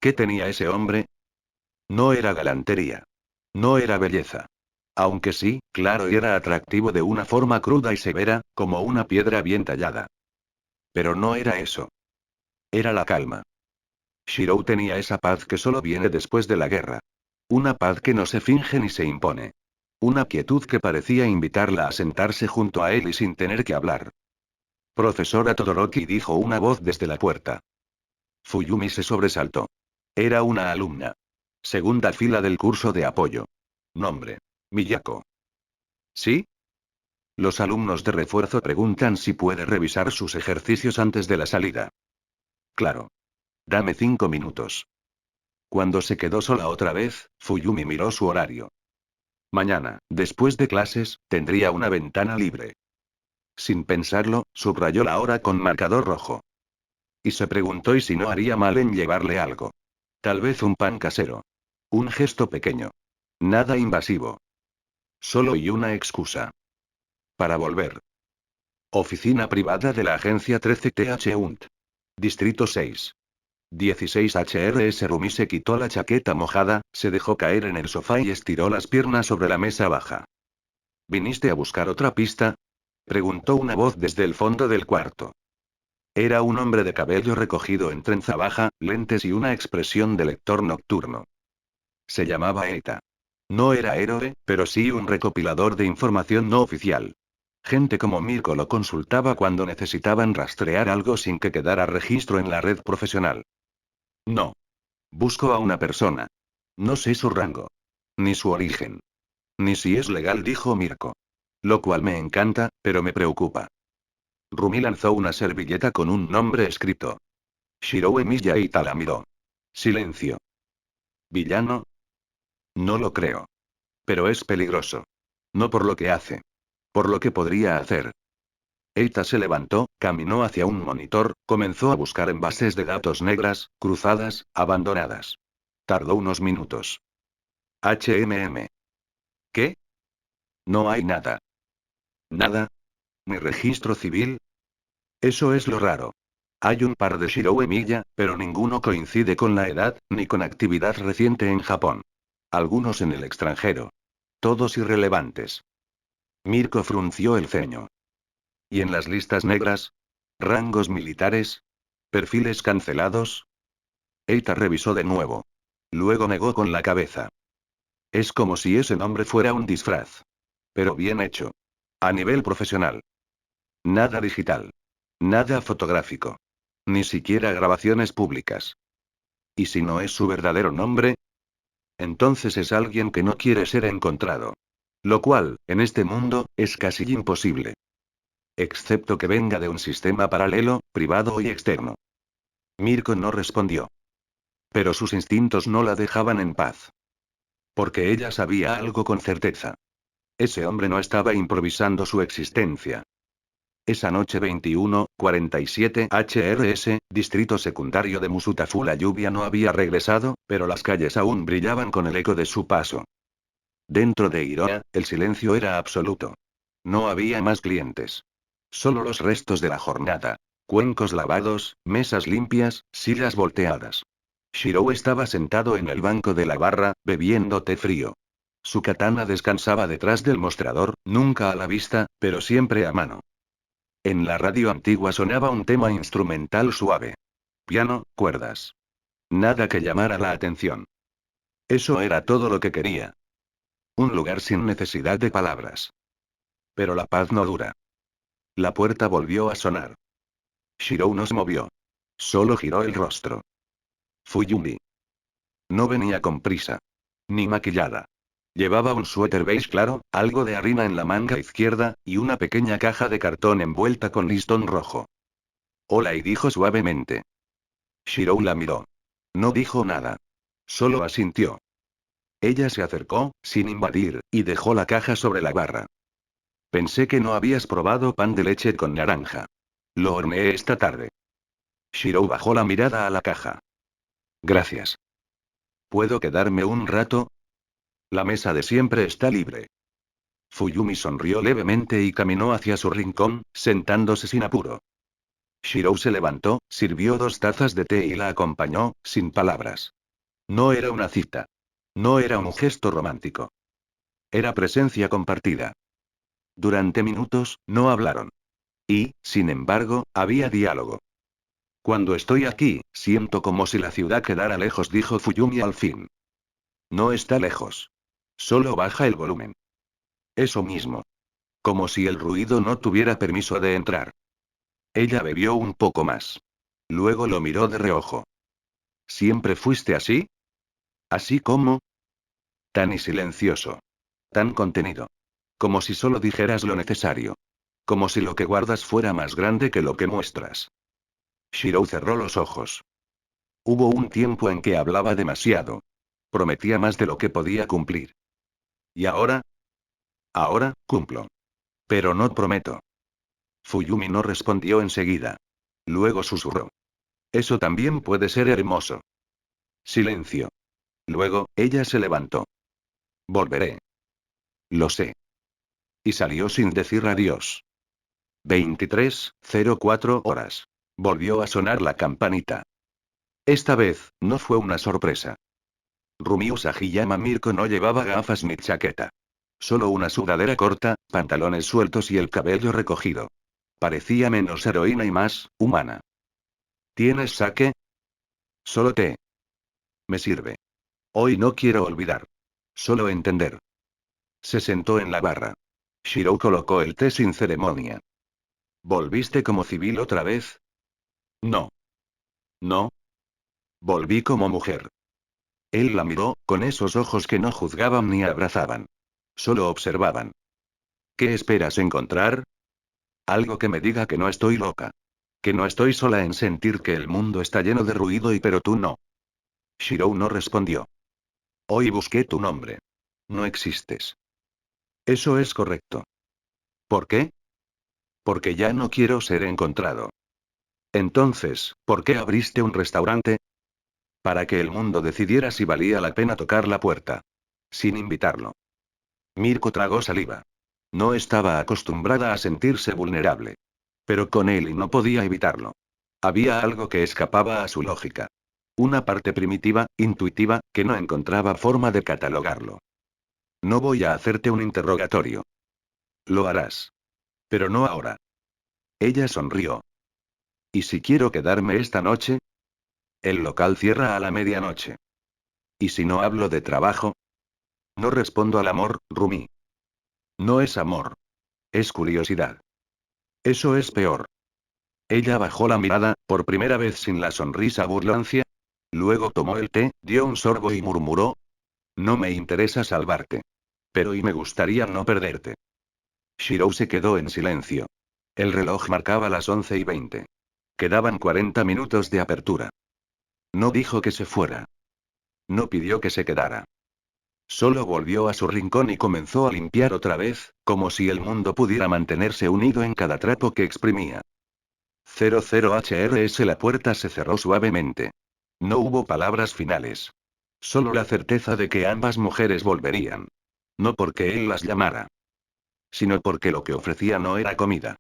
[SPEAKER 1] ¿Qué tenía ese hombre? No era galantería. No era belleza. Aunque sí, claro, era atractivo de una forma cruda y severa, como una piedra bien tallada. Pero no era eso. Era la calma. Shirou tenía esa paz que solo viene después de la guerra. Una paz que no se finge ni se impone. Una quietud que parecía invitarla a sentarse junto a él y sin tener que hablar. Profesora Todoroki, dijo una voz desde la puerta. Fuyumi se sobresaltó. Era una alumna. Segunda fila del curso de apoyo. Nombre: Miyako. ¿Sí? Los alumnos de refuerzo preguntan si puede revisar sus ejercicios antes de la salida. Claro. Dame 5 minutos. Cuando se quedó sola otra vez, Fuyumi miró su horario. Mañana, después de clases, tendría una ventana libre. Sin pensarlo, subrayó la hora con marcador rojo. Y se preguntó ¿y si no haría mal en llevarle algo? Tal vez un pan casero. Un gesto pequeño. Nada invasivo. Solo y una excusa. Para volver. Oficina privada de la agencia 13TH UNT. Distrito 6. 16 HRS. Rumi se quitó la chaqueta mojada, se dejó caer en el sofá y estiró las piernas sobre la mesa baja. ¿Viniste a buscar otra pista? Preguntó una voz desde el fondo del cuarto. Era un hombre de cabello recogido en trenza baja, lentes y una expresión de lector nocturno. Se llamaba Eita. No era héroe, pero sí un recopilador de información no oficial. Gente como Mirko lo consultaba cuando necesitaban rastrear algo sin que quedara registro en la red profesional. No. Busco a una persona. No sé su rango. Ni su origen. Ni si es legal, dijo Mirko. Lo cual me encanta, pero me preocupa. Rumi lanzó una servilleta con un nombre escrito. Shirou Emiya Eita la miró. Silencio. ¿Villano? No lo creo. Pero es peligroso. No por lo que hace. Por lo que podría hacer. Eita se levantó, caminó hacia un monitor, comenzó a buscar en bases de datos negras, cruzadas, abandonadas. Tardó unos minutos. HMM. ¿Qué? No hay nada. ¿Nada? ¿Ni registro civil? Eso es lo raro. Hay un par de Shirou Emiya, pero ninguno coincide con la edad, ni con actividad reciente en Japón. Algunos en el extranjero. Todos irrelevantes. Mirko frunció el ceño. ¿Y en las listas negras? ¿Rangos militares? ¿Perfiles cancelados? Eita revisó de nuevo. Luego negó con la cabeza. Es como si ese nombre fuera un disfraz. Pero bien hecho. A nivel profesional. Nada digital. Nada fotográfico. Ni siquiera grabaciones públicas. ¿Y si no es su verdadero nombre? Entonces es alguien que no quiere ser encontrado. Lo cual, en este mundo, es casi imposible. Excepto que venga de un sistema paralelo, privado y externo. Mirko no respondió. Pero sus instintos no la dejaban en paz. Porque ella sabía algo con certeza. Ese hombre no estaba improvisando su existencia. Esa noche 21:47 HRS, distrito secundario de Musutafu, la lluvia no había regresado, pero las calles aún brillaban con el eco de su paso. Dentro de Hiroa, el silencio era absoluto. No había más clientes. Solo los restos de la jornada. Cuencos lavados, mesas limpias, sillas volteadas. Shirou estaba sentado en el banco de la barra, bebiendo té frío. Su katana descansaba detrás del mostrador, nunca a la vista, pero siempre a mano. En la radio antigua sonaba un tema instrumental suave. Piano, cuerdas. Nada que llamara la atención. Eso era todo lo que quería. Un lugar sin necesidad de palabras. Pero la paz no dura. La puerta volvió a sonar. Shirou no se movió. Solo giró el rostro. Fuyumi. No venía con prisa. Ni maquillada. Llevaba un suéter beige claro, algo de harina en la manga izquierda, y una pequeña caja de cartón envuelta con listón rojo. Hola, y dijo suavemente. Shirou la miró. No dijo nada. Solo asintió. Ella se acercó, sin invadir, y dejó la caja sobre la barra. Pensé que no habías probado pan de leche con naranja. Lo horneé esta tarde. Shirou bajó la mirada a la caja. Gracias. ¿Puedo quedarme un rato? La mesa de siempre está libre. Fuyumi sonrió levemente y caminó hacia su rincón, sentándose sin apuro. Shirou se levantó, sirvió 2 tazas de té y la acompañó, sin palabras. No era una cita. No era un gesto romántico. Era presencia compartida. Durante minutos, no hablaron. Y, sin embargo, había diálogo. Cuando estoy aquí, siento como si la ciudad quedara lejos, dijo Fuyumi al fin. No está lejos. Solo baja el volumen. Eso mismo. Como si el ruido no tuviera permiso de entrar. Ella bebió un poco más. Luego lo miró de reojo. ¿Siempre fuiste así? ¿Así como? Tan y silencioso. Tan contenido. Como si solo dijeras lo necesario. Como si lo que guardas fuera más grande que lo que muestras. Shirou cerró los ojos. Hubo un tiempo en que hablaba demasiado. Prometía más de lo que podía cumplir. ¿Y ahora? Ahora, cumplo. Pero no prometo. Fuyumi no respondió enseguida. Luego susurró. Eso también puede ser hermoso. Silencio. Luego, ella se levantó. Volveré. Lo sé. Y salió sin decir adiós. 23:04 horas. Volvió a sonar la campanita. Esta vez, no fue una sorpresa. Rumi Usagiyama Mirko no llevaba gafas ni chaqueta. Solo una sudadera corta, pantalones sueltos y el cabello recogido. Parecía menos heroína y más, humana. ¿Tienes sake? Solo té. Me sirve. Hoy no quiero olvidar. Solo entender. Se sentó en la barra. Shirou colocó el té sin ceremonia. ¿Volviste como civil otra vez? No. No. Volví como mujer. Él la miró, con esos ojos que no juzgaban ni abrazaban. Solo observaban. ¿Qué esperas encontrar? Algo que me diga que no estoy loca. Que no estoy sola en sentir que el mundo está lleno de ruido y pero tú no. Shirou no respondió. Hoy busqué tu nombre. No existes. Eso es correcto. ¿Por qué? Porque ya no quiero ser encontrado. Entonces, ¿por qué abriste un restaurante? Para que el mundo decidiera si valía la pena tocar la puerta. Sin invitarlo. Mirko tragó saliva. No estaba acostumbrada a sentirse vulnerable. Pero con él y no podía evitarlo. Había algo que escapaba a su lógica. Una parte primitiva, intuitiva, que no encontraba forma de catalogarlo. No voy a hacerte un interrogatorio. Lo harás. Pero no ahora. Ella sonrió. ¿Y si quiero quedarme esta noche? El local cierra a la medianoche. ¿Y si no hablo de trabajo? No respondo al amor, Rumi. No es amor. Es curiosidad. Eso es peor. Ella bajó la mirada, por primera vez sin la sonrisa burlancia. Luego tomó el té, dio un sorbo y murmuró. No me interesa salvarte. Pero y me gustaría no perderte. Shirou se quedó en silencio. El reloj marcaba las 11:20. Quedaban 40 minutos de apertura. No dijo que se fuera. No pidió que se quedara. Solo volvió a su rincón y comenzó a limpiar otra vez, como si el mundo pudiera mantenerse unido en cada trapo que exprimía. 00HRS. La puerta se cerró suavemente. No hubo palabras finales. Solo la certeza de que ambas mujeres volverían. No porque él las llamara. Sino porque lo que ofrecía no era comida.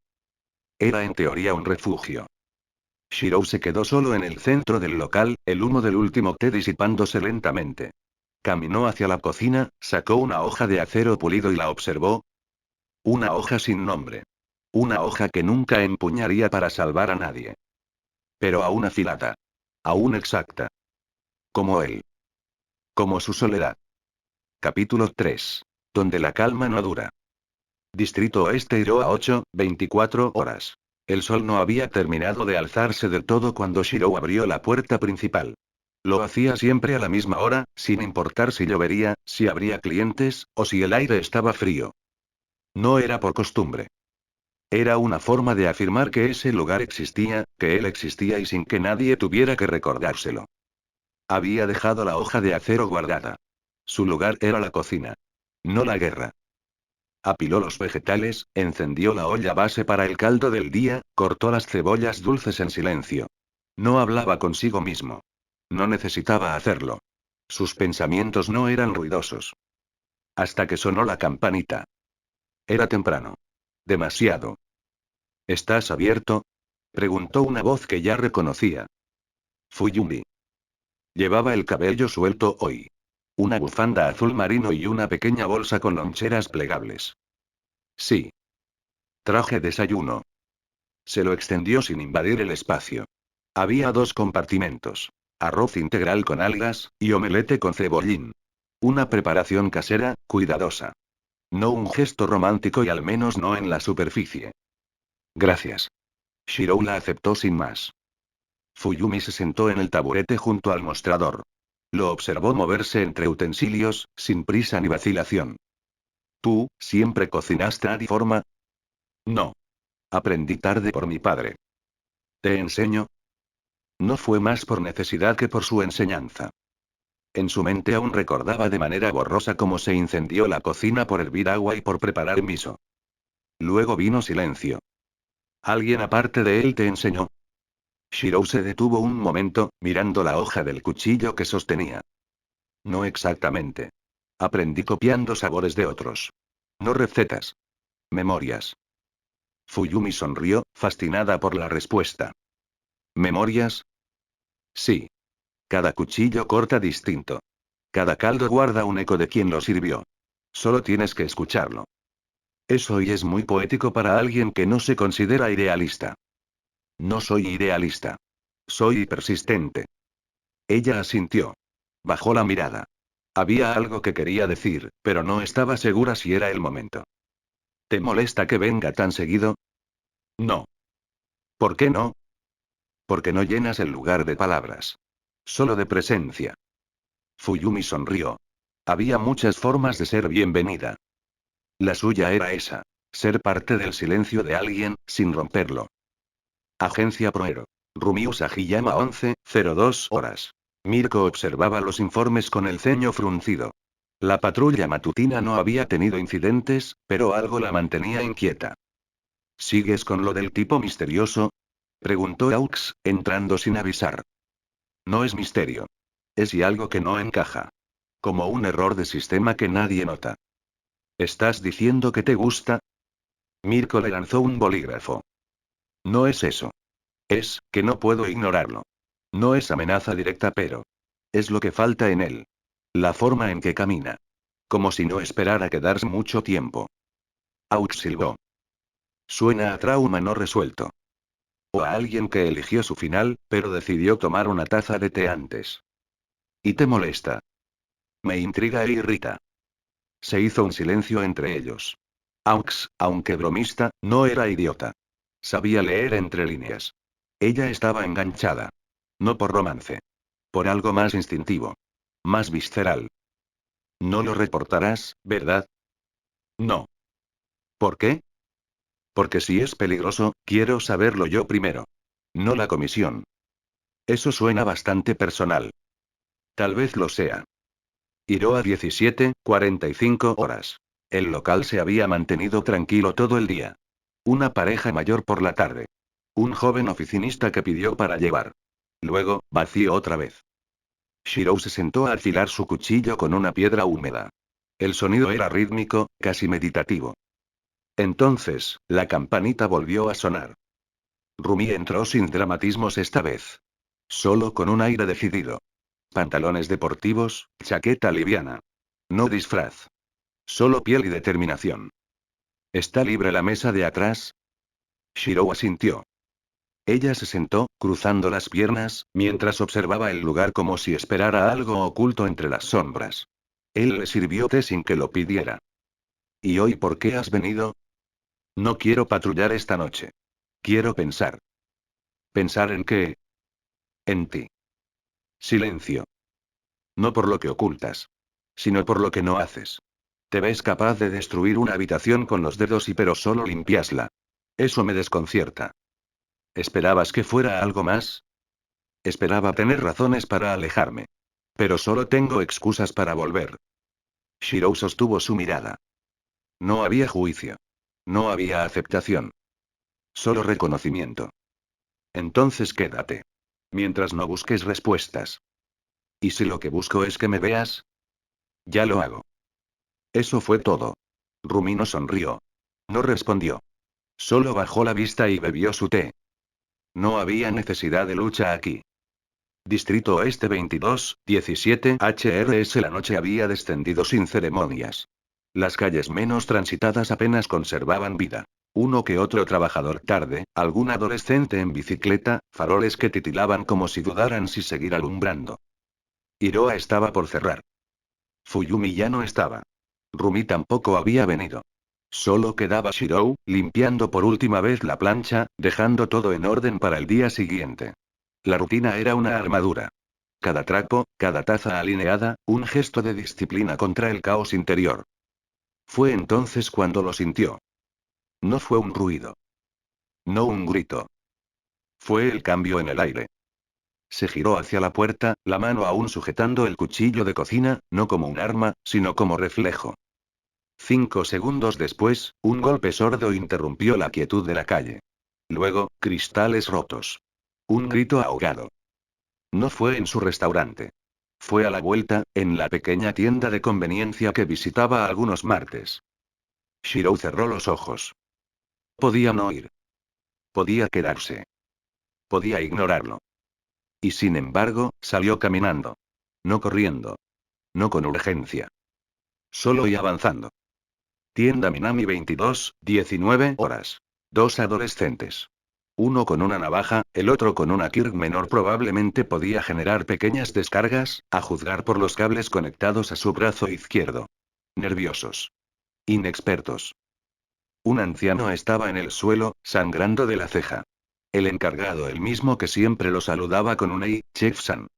[SPEAKER 1] Era en teoría un refugio. Shirou se quedó solo en el centro del local, el humo del último té disipándose lentamente. Caminó hacia la cocina, sacó una hoja de acero pulido y la observó. Una hoja sin nombre. Una hoja que nunca empuñaría para salvar a nadie. Pero aún afilada. Aún exacta. Como él. Como su soledad. Capítulo 3. Donde la calma no dura. Distrito Oeste Iroha 8:24 horas. El sol no había terminado de alzarse del todo cuando Shirou abrió la puerta principal. Lo hacía siempre a la misma hora, sin importar si llovería, si habría clientes, o si el aire estaba frío. No era por costumbre. Era una forma de afirmar que ese lugar existía, que él existía y sin que nadie tuviera que recordárselo. Había dejado la hoja de acero guardada. Su lugar era la cocina. No la guerra. Apiló los vegetales, encendió la olla base para el caldo del día, cortó las cebollas dulces en silencio. No hablaba consigo mismo. No necesitaba hacerlo. Sus pensamientos no eran ruidosos. Hasta que sonó la campanita. Era temprano. Demasiado. ¿Estás abierto? Preguntó una voz que ya reconocía. Fuyumi. Llevaba el cabello suelto hoy. Una bufanda azul marino y una pequeña bolsa con loncheras plegables. Sí. Traje desayuno. Se lo extendió sin invadir el espacio. Había dos compartimentos. Arroz integral con algas, y omelete con cebollín. Una preparación casera, cuidadosa. No un gesto romántico y al menos no en la superficie. Gracias. Shirou la aceptó sin más. Fuyumi se sentó en el taburete junto al mostrador. Lo observó moverse entre utensilios, sin prisa ni vacilación. ¿Tú, siempre cocinaste a forma? No. Aprendí tarde por mi padre. ¿Te enseño? No fue más por necesidad que por su enseñanza. En su mente aún recordaba de manera borrosa cómo se incendió la cocina por hervir agua y por preparar miso. Luego vino silencio. ¿Alguien aparte de él te enseñó? Shirou se detuvo un momento, mirando la hoja del cuchillo que sostenía. No exactamente. Aprendí copiando sabores de otros. No recetas. Memorias. Fuyumi sonrió, fascinada por la respuesta. ¿Memorias? Sí. Cada cuchillo corta distinto. Cada caldo guarda un eco de quien lo sirvió. Solo tienes que escucharlo. Eso y es muy poético para alguien que no se considera idealista. No soy idealista. Soy persistente. Ella asintió. Bajó la mirada. Había algo que quería decir, pero no estaba segura si era el momento. ¿Te molesta que venga tan seguido? No. ¿Por qué no? Porque no llenas el lugar de palabras. Solo de presencia. Fuyumi sonrió. Había muchas formas de ser bienvenida. La suya era esa. Ser parte del silencio de alguien, sin romperlo. Agencia Proero. Rumiu Sagiyama 11:02 horas. Mirko observaba los informes con el ceño fruncido. La patrulla matutina no había tenido incidentes, pero algo la mantenía inquieta. ¿Sigues con lo del tipo misterioso? Preguntó Aux, entrando sin avisar. No es misterio. Es y algo que no encaja. Como un error de sistema que nadie nota. ¿Estás diciendo que te gusta? Mirko le lanzó un bolígrafo. No es eso. Es, que no puedo ignorarlo. No es amenaza directa, pero es lo que falta en él. La forma en que camina. Como si no esperara quedarse mucho tiempo. Aux silbó. Suena a trauma no resuelto. O a alguien que eligió su final, pero decidió tomar una taza de té antes. ¿Y te molesta? Me intriga e irrita. Se hizo un silencio entre ellos. Aux, aunque bromista, no era idiota. Sabía leer entre líneas. Ella estaba enganchada. No por romance. Por algo más instintivo. Más visceral. No lo reportarás, ¿verdad? No. ¿Por qué? Porque si es peligroso, quiero saberlo yo primero. No la comisión. Eso suena bastante personal. Tal vez lo sea. Iró a 17:45 horas. El local se había mantenido tranquilo todo el día. Una pareja mayor por la tarde. Un joven oficinista que pidió para llevar. Luego, vacío otra vez. Shirou se sentó a afilar su cuchillo con una piedra húmeda. El sonido era rítmico, casi meditativo. Entonces, la campanita volvió a sonar. Rumi entró sin dramatismos esta vez. Solo con un aire decidido. Pantalones deportivos, chaqueta liviana. No disfraz. Solo piel y determinación. ¿Está libre la mesa de atrás? Shirou asintió. Ella se sentó, cruzando las piernas, mientras observaba el lugar como si esperara algo oculto entre las sombras. Él le sirvió té sin que lo pidiera. ¿Y hoy por qué has venido? No quiero patrullar esta noche. Quiero pensar. ¿Pensar en qué? En ti. Silencio. No por lo que ocultas. Sino por lo que no haces. Te ves capaz de destruir una habitación con los dedos y pero solo limpiasla. Eso me desconcierta. ¿Esperabas que fuera algo más? Esperaba tener razones para alejarme. Pero solo tengo excusas para volver. Shirou sostuvo su mirada. No había juicio. No había aceptación. Solo reconocimiento. Entonces quédate. Mientras no busques respuestas. ¿Y si lo que busco es que me veas? Ya lo hago. Eso fue todo. Rumi no sonrió. No respondió. Solo bajó la vista y bebió su té. No había necesidad de lucha aquí. Distrito Oeste 22, 17 HRS. La noche había descendido sin ceremonias. Las calles menos transitadas apenas conservaban vida. Uno que otro trabajador tarde, algún adolescente en bicicleta, faroles que titilaban como si dudaran si seguir alumbrando. Hiroa estaba por cerrar. Fuyumi ya no estaba. Rumi tampoco había venido. Solo quedaba Shirou, limpiando por última vez la plancha, dejando todo en orden para el día siguiente. La rutina era una armadura. Cada trapo, cada taza alineada, un gesto de disciplina contra el caos interior. Fue entonces cuando lo sintió. No fue un ruido. No un grito. Fue el cambio en el aire. Se giró hacia la puerta, la mano aún sujetando el cuchillo de cocina, no como un arma, sino como reflejo. 5 segundos después, un golpe sordo interrumpió la quietud de la calle. Luego, cristales rotos. Un grito ahogado. No fue en su restaurante. Fue a la vuelta, en la pequeña tienda de conveniencia que visitaba algunos martes. Shirou cerró los ojos. Podía no ir. Podía quedarse. Podía ignorarlo. Y sin embargo, salió caminando. No corriendo. No con urgencia. Solo y avanzando. Tienda Minami 22, 19 horas. Dos adolescentes. Uno con una navaja, el otro con una Kirk menor. Probablemente podía generar pequeñas descargas, a juzgar por los cables conectados a su brazo izquierdo. Nerviosos. Inexpertos. Un anciano estaba en el suelo, sangrando de la ceja. El encargado, el mismo que siempre lo saludaba con un "Hey, Chef-san".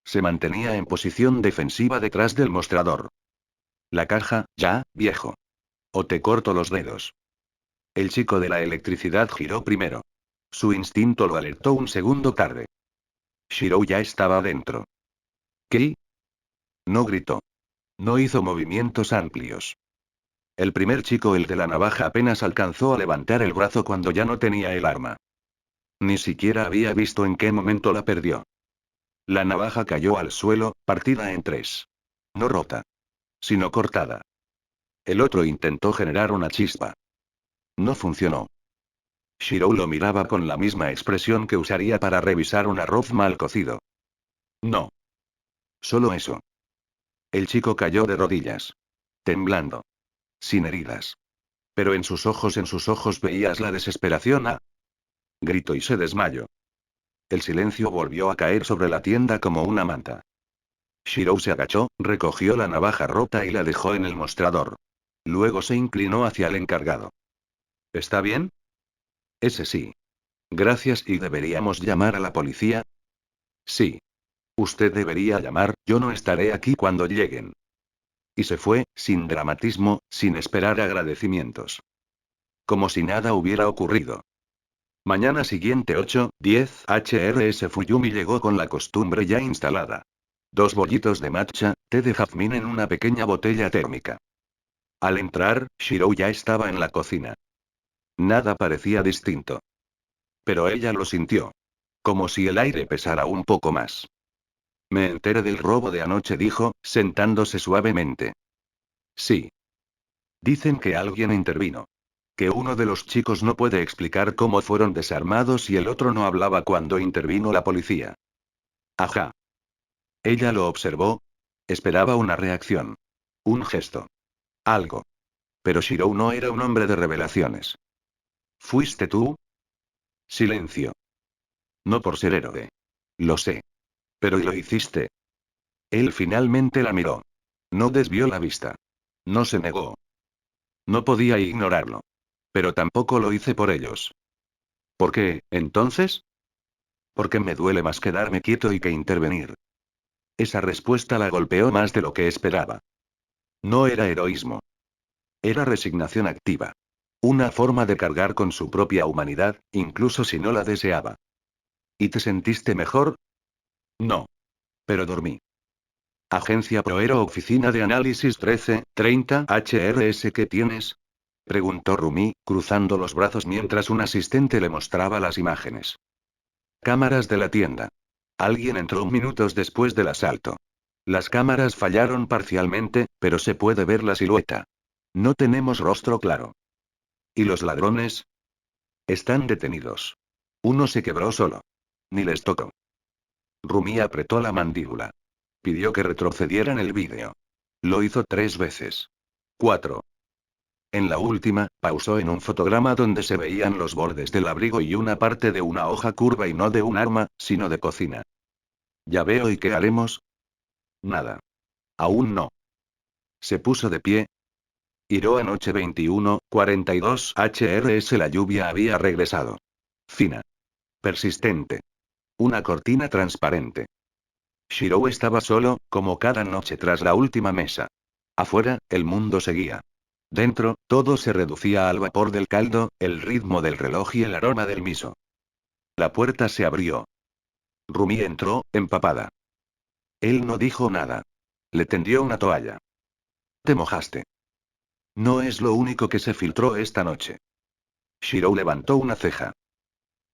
[SPEAKER 1] Se mantenía en posición defensiva detrás del mostrador. La caja, ya, viejo. O te corto los dedos. El chico de la electricidad giró primero. Su instinto lo alertó un segundo tarde. Shirou ya estaba dentro. ¿Qué? No gritó. No hizo movimientos amplios. El primer chico, el de la navaja, apenas alcanzó a levantar el brazo cuando ya no tenía el arma. Ni siquiera había visto en qué momento la perdió. La navaja cayó al suelo, partida en tres. No rota. Sino cortada. El otro intentó generar una chispa. No funcionó. Shirou lo miraba con la misma expresión que usaría para revisar un arroz mal cocido. No. Solo eso. El chico cayó de rodillas. Temblando. Sin heridas. Pero en sus ojos veías la desesperación. Gritó y se desmayó. El silencio volvió a caer sobre la tienda como una manta. Shirou se agachó, recogió la navaja rota y la dejó en el mostrador. Luego se inclinó hacia el encargado. ¿Está bien? Ese sí. Gracias. ¿Y deberíamos llamar a la policía? Sí. Usted debería llamar, yo no estaré aquí cuando lleguen. Y se fue, sin dramatismo, sin esperar agradecimientos. Como si nada hubiera ocurrido. Mañana siguiente 8:10 HRS. Fuyumi llegó con la costumbre ya instalada. 2 bollitos de matcha, té de jazmín en una pequeña botella térmica. Al entrar, Shirou ya estaba en la cocina. Nada parecía distinto. Pero ella lo sintió. Como si el aire pesara un poco más. Me enteré del robo de anoche, dijo, sentándose suavemente. Sí. Dicen que alguien intervino. Que uno de los chicos no puede explicar cómo fueron desarmados y el otro no hablaba cuando intervino la policía. Ajá. Ella lo observó. Esperaba una reacción. Un gesto. Algo. Pero Shirou no era un hombre de revelaciones. ¿Fuiste tú? Silencio. No por ser héroe. Lo sé. Pero ¿y lo hiciste? Él finalmente la miró. No desvió la vista. No se negó. No podía ignorarlo. Pero tampoco lo hice por ellos. ¿Por qué, entonces? Porque me duele más quedarme quieto y que intervenir. Esa respuesta la golpeó más de lo que esperaba. No era heroísmo. Era resignación activa. Una forma de cargar con su propia humanidad, incluso si no la deseaba. ¿Y te sentiste mejor? No. Pero dormí. Agencia Proero, oficina de análisis 1330 HRS. ¿Qué tienes? preguntó Rumi, cruzando los brazos mientras un asistente le mostraba las imágenes. Cámaras de la tienda. Alguien entró minutos después del asalto. Las cámaras fallaron parcialmente, pero se puede ver la silueta. No tenemos rostro claro. ¿Y los ladrones? Están detenidos. Uno se quebró solo. Ni les tocó. Rumi apretó la mandíbula. Pidió que retrocedieran el vídeo. Lo hizo 3 veces. 4. En la última, pausó en un fotograma donde se veían los bordes del abrigo y una parte de una hoja curva y no de un arma, sino de cocina. Ya veo, ¿y qué haremos? Nada. Aún no. Se puso de pie. Hiró anoche 21:42 HRS. La lluvia había regresado. Fina. Persistente. Una cortina transparente. Shirou estaba solo, como cada noche tras la última mesa. Afuera, el mundo seguía. Dentro, todo se reducía al vapor del caldo, el ritmo del reloj y el aroma del miso. La puerta se abrió. Rumi entró, empapada. Él no dijo nada. Le tendió una toalla. Te mojaste. No es lo único que se filtró esta noche. Shirou levantó una ceja.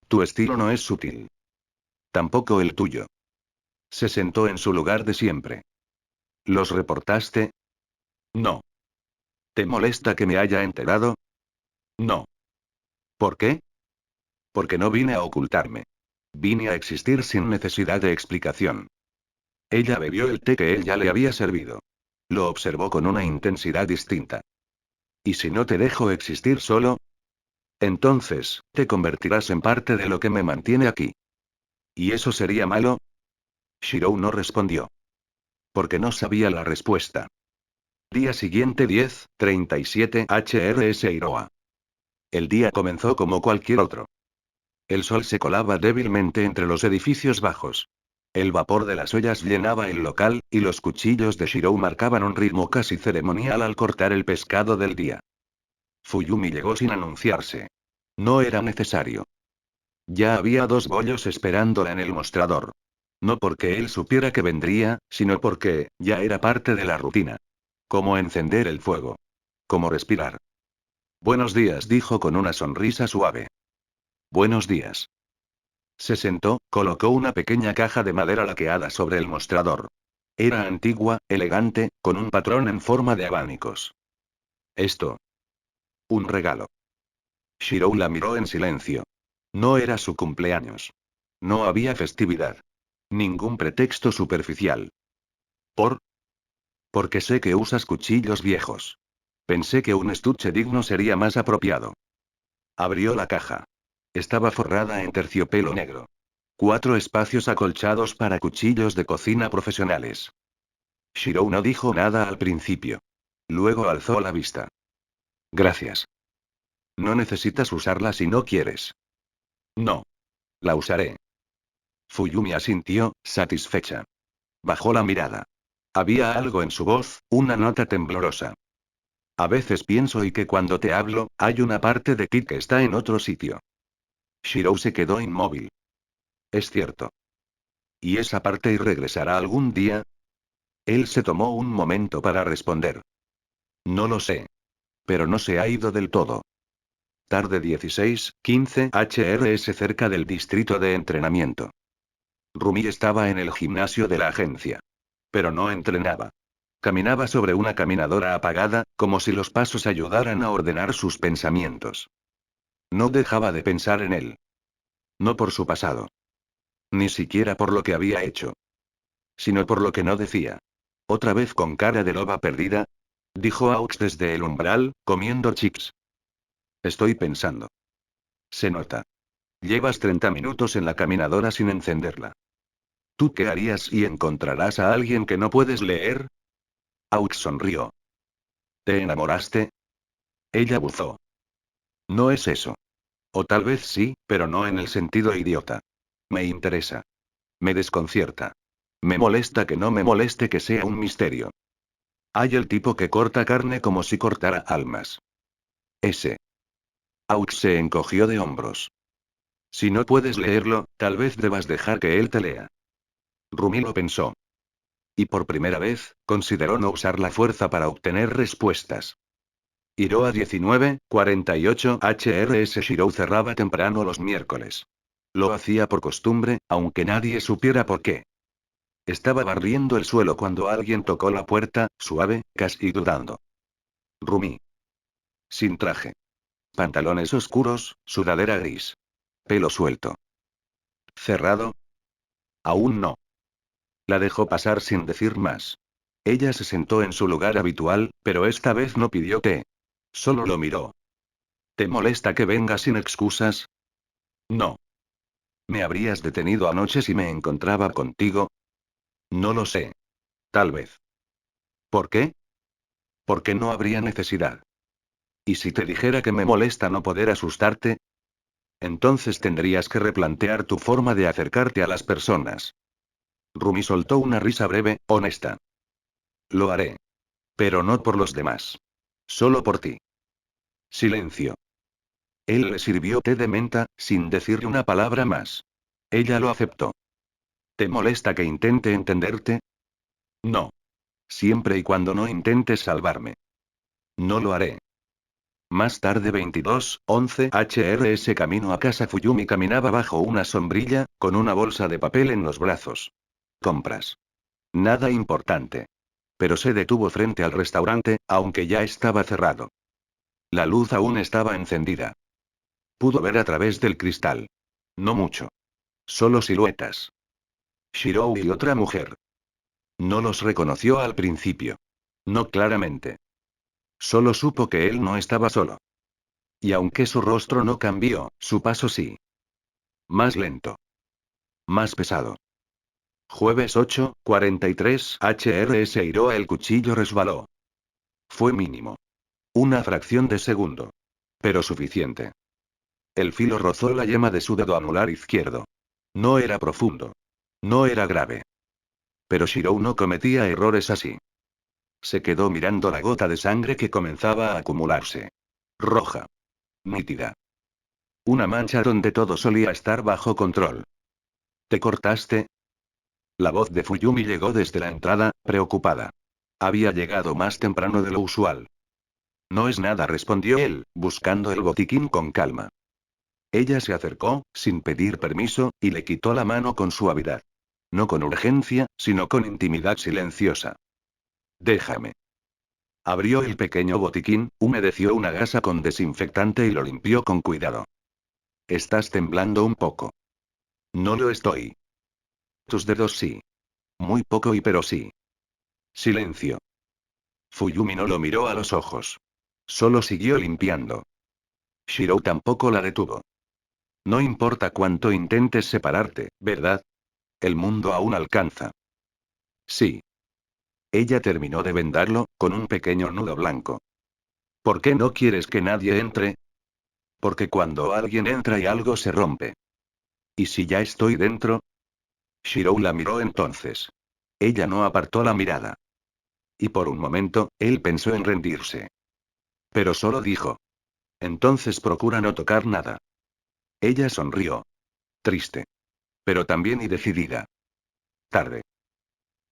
[SPEAKER 1] Tu estilo no es sutil. Tampoco el tuyo. Se sentó en su lugar de siempre. ¿Los reportaste? No. ¿Te molesta que me haya enterado? No. ¿Por qué? Porque no vine a ocultarme. Vine a existir sin necesidad de explicación. Ella bebió el té que él ya le había servido. Lo observó con una intensidad distinta. ¿Y si no te dejo existir solo? Entonces, te convertirás en parte de lo que me mantiene aquí. ¿Y eso sería malo? Shirou no respondió. Porque no sabía la respuesta. Día siguiente 10:37 HRS Iroha. El día comenzó como cualquier otro. El sol se colaba débilmente entre los edificios bajos. El vapor de las ollas llenaba el local, y los cuchillos de Shirou marcaban un ritmo casi ceremonial al cortar el pescado del día. Fuyumi llegó sin anunciarse. No era necesario. Ya había 2 bollos esperándola en el mostrador. No porque él supiera que vendría, sino porque, ya era parte de la rutina. Como encender el fuego. Como respirar. Buenos días, dijo con una sonrisa suave. Buenos días. Se sentó, colocó una pequeña caja de madera laqueada sobre el mostrador. Era antigua, elegante, con un patrón en forma de abanicos. Esto. Un regalo. Shirou la miró en silencio. No era su cumpleaños. No había festividad. Ningún pretexto superficial. ¿Por? Porque sé que usas cuchillos viejos. Pensé que un estuche digno sería más apropiado. Abrió la caja. Estaba forrada en terciopelo negro. 4 espacios acolchados para cuchillos de cocina profesionales. Shirou no dijo nada al principio. Luego alzó la vista. Gracias. No necesitas usarla si no quieres. No. La usaré. Fuyumi asintió, satisfecha. Bajó la mirada. Había algo en su voz, una nota temblorosa. A veces pienso y que cuando te hablo, hay una parte de ti que está en otro sitio. Shirou se quedó inmóvil. Es cierto. ¿Y esa parte y regresará algún día? Él se tomó un momento para responder. No lo sé. Pero no se ha ido del todo. Tarde 16:15 HRS cerca del distrito de entrenamiento. Rumi estaba en el gimnasio de la agencia. Pero no entrenaba. Caminaba sobre una caminadora apagada, como si los pasos ayudaran a ordenar sus pensamientos. No dejaba de pensar en él. No por su pasado. Ni siquiera por lo que había hecho. Sino por lo que no decía. Otra vez con cara de loba perdida. Dijo Aux desde el umbral, comiendo chips. Estoy pensando. Se nota. Llevas 30 minutos en la caminadora sin encenderla. ¿Tú qué harías si encontrarás a alguien que no puedes leer? Aux sonrió. ¿Te enamoraste? Ella buzó. No es eso. O tal vez sí, pero no en el sentido idiota. Me interesa. Me desconcierta. Me molesta que no me moleste que sea un misterio. Hay el tipo que corta carne como si cortara almas. Ese. Aux se encogió de hombros. Si no puedes leerlo, tal vez debas dejar que él te lea. Rumi lo pensó. Y por primera vez, consideró no usar la fuerza para obtener respuestas. Iroha 19:48 HRS Shirou cerraba temprano los miércoles. Lo hacía por costumbre, aunque nadie supiera por qué. Estaba barriendo el suelo cuando alguien tocó la puerta, suave, casi dudando. Rumi. Sin traje. Pantalones oscuros, sudadera gris. Pelo suelto. ¿Cerrado? Aún no. La dejó pasar sin decir más. Ella se sentó en su lugar habitual, pero esta vez no pidió té. Solo lo miró. ¿Te molesta que venga sin excusas? No. ¿Me habrías detenido anoche si me encontraba contigo? No lo sé. Tal vez. ¿Por qué? Porque no habría necesidad. ¿Y si te dijera que me molesta no poder asustarte? Entonces tendrías que replantear tu forma de acercarte a las personas. Rumi soltó una risa breve, honesta. Lo haré. Pero no por los demás. Solo por ti. Silencio. Él le sirvió té de menta, sin decirle una palabra más. Ella lo aceptó. ¿Te molesta que intente entenderte? No. Siempre y cuando no intentes salvarme. No lo haré. Más tarde 22:11 HRS camino a casa. Fuyumi caminaba bajo una sombrilla, con una bolsa de papel en los brazos. Compras. Nada importante. Pero se detuvo frente al restaurante, aunque ya estaba cerrado. La luz aún estaba encendida. Pudo ver a través del cristal. No mucho. Solo siluetas. Shirou y otra mujer. No los reconoció al principio. No claramente. Solo supo que él no estaba solo. Y aunque su rostro no cambió, su paso sí. Más lento. Más pesado. Jueves 8:43 HRS Iroha. El cuchillo resbaló. Fue mínimo. Una fracción de segundo. Pero suficiente. El filo rozó la yema de su dedo anular izquierdo. No era profundo. No era grave. Pero Shirou no cometía errores así. Se quedó mirando la gota de sangre que comenzaba a acumularse. Roja. Nítida. Una mancha donde todo solía estar bajo control. ¿Te cortaste? La voz de Fuyumi llegó desde la entrada, preocupada. Había llegado más temprano de lo usual. No es nada, respondió él, buscando el botiquín con calma. Ella se acercó, sin pedir permiso, y le quitó la mano con suavidad. No con urgencia, sino con intimidad silenciosa. Déjame. Abrió el pequeño botiquín, humedeció una gasa con desinfectante y lo limpió con cuidado. Estás temblando un poco. No lo estoy. Tus dedos sí. Muy poco y pero sí. Silencio. Fuyumi no lo miró a los ojos. Solo siguió limpiando. Shirou tampoco la detuvo. No importa cuánto intentes separarte, ¿verdad? El mundo aún alcanza. Sí. Ella terminó de vendarlo, con un pequeño nudo blanco. ¿Por qué no quieres que nadie entre? Porque cuando alguien entra y algo se rompe. ¿Y si ya estoy dentro? Shirou la miró entonces. Ella no apartó la mirada. Y por un momento, él pensó en rendirse. Pero solo dijo. Entonces procura no tocar nada. Ella sonrió. Triste. Pero también y decidida. Tarde.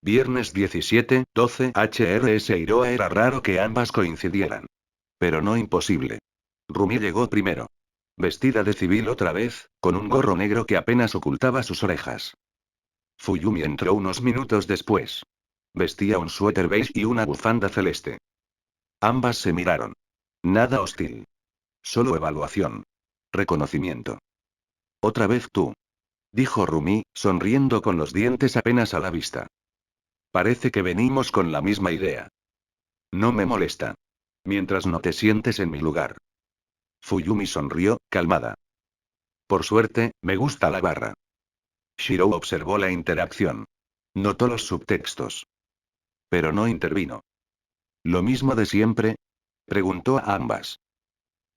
[SPEAKER 1] Viernes 17:12 HRS Iroha. Era raro que ambas coincidieran. Pero no imposible. Rumi llegó primero. Vestida de civil otra vez, con un gorro negro que apenas ocultaba sus orejas. Fuyumi entró unos minutos después. Vestía un suéter beige y una bufanda celeste. Ambas se miraron. Nada hostil. Solo evaluación. Reconocimiento. Otra vez tú. Dijo Rumi, sonriendo con los dientes apenas a la vista. Parece que venimos con la misma idea. No me molesta. Mientras no te sientes en mi lugar. Fuyumi sonrió, calmada. Por suerte, me gusta la barra. Shirou observó la interacción. Notó los subtextos. Pero no intervino. ¿Lo mismo de siempre? Preguntó a ambas.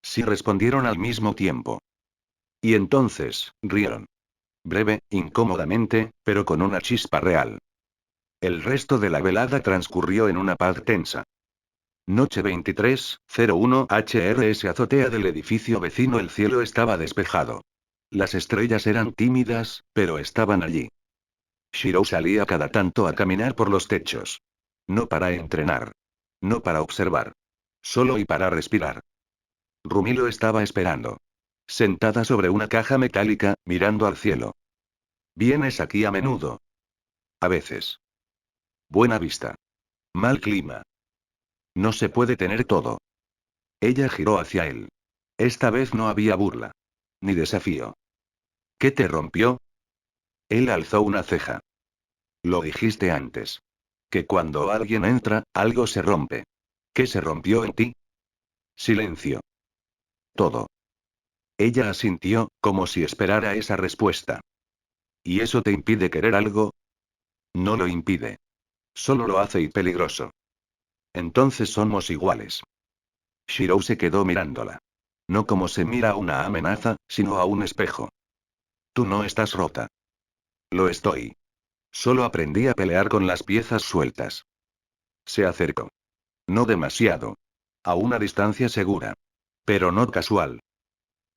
[SPEAKER 1] Sí, respondieron al mismo tiempo. Y entonces, rieron. Breve, incómodamente, pero con una chispa real. El resto de la velada transcurrió en una paz tensa. Noche 23:01 HRS. Azotea del edificio vecino. El cielo estaba despejado. Las estrellas eran tímidas, pero estaban allí. Shirou salía cada tanto a caminar por los techos. No para entrenar. No para observar. Solo y para respirar. Rumi lo estaba esperando. Sentada sobre una caja metálica, mirando al cielo. ¿Vienes aquí a menudo? A veces. Buena vista. Mal clima. No se puede tener todo. Ella giró hacia él. Esta vez no había burla. Ni desafío. ¿Qué te rompió? Él alzó una ceja. Lo dijiste antes. Que cuando alguien entra, algo se rompe. ¿Qué se rompió en ti? Silencio. Todo. Ella asintió, como si esperara esa respuesta. ¿Y eso te impide querer algo? No lo impide. Solo lo hace y peligroso. Entonces somos iguales. Shirou se quedó mirándola. No como se mira a una amenaza, sino a un espejo. Tú no estás rota. Lo estoy. Solo aprendí a pelear con las piezas sueltas. Se acercó. No demasiado. A una distancia segura. Pero no casual.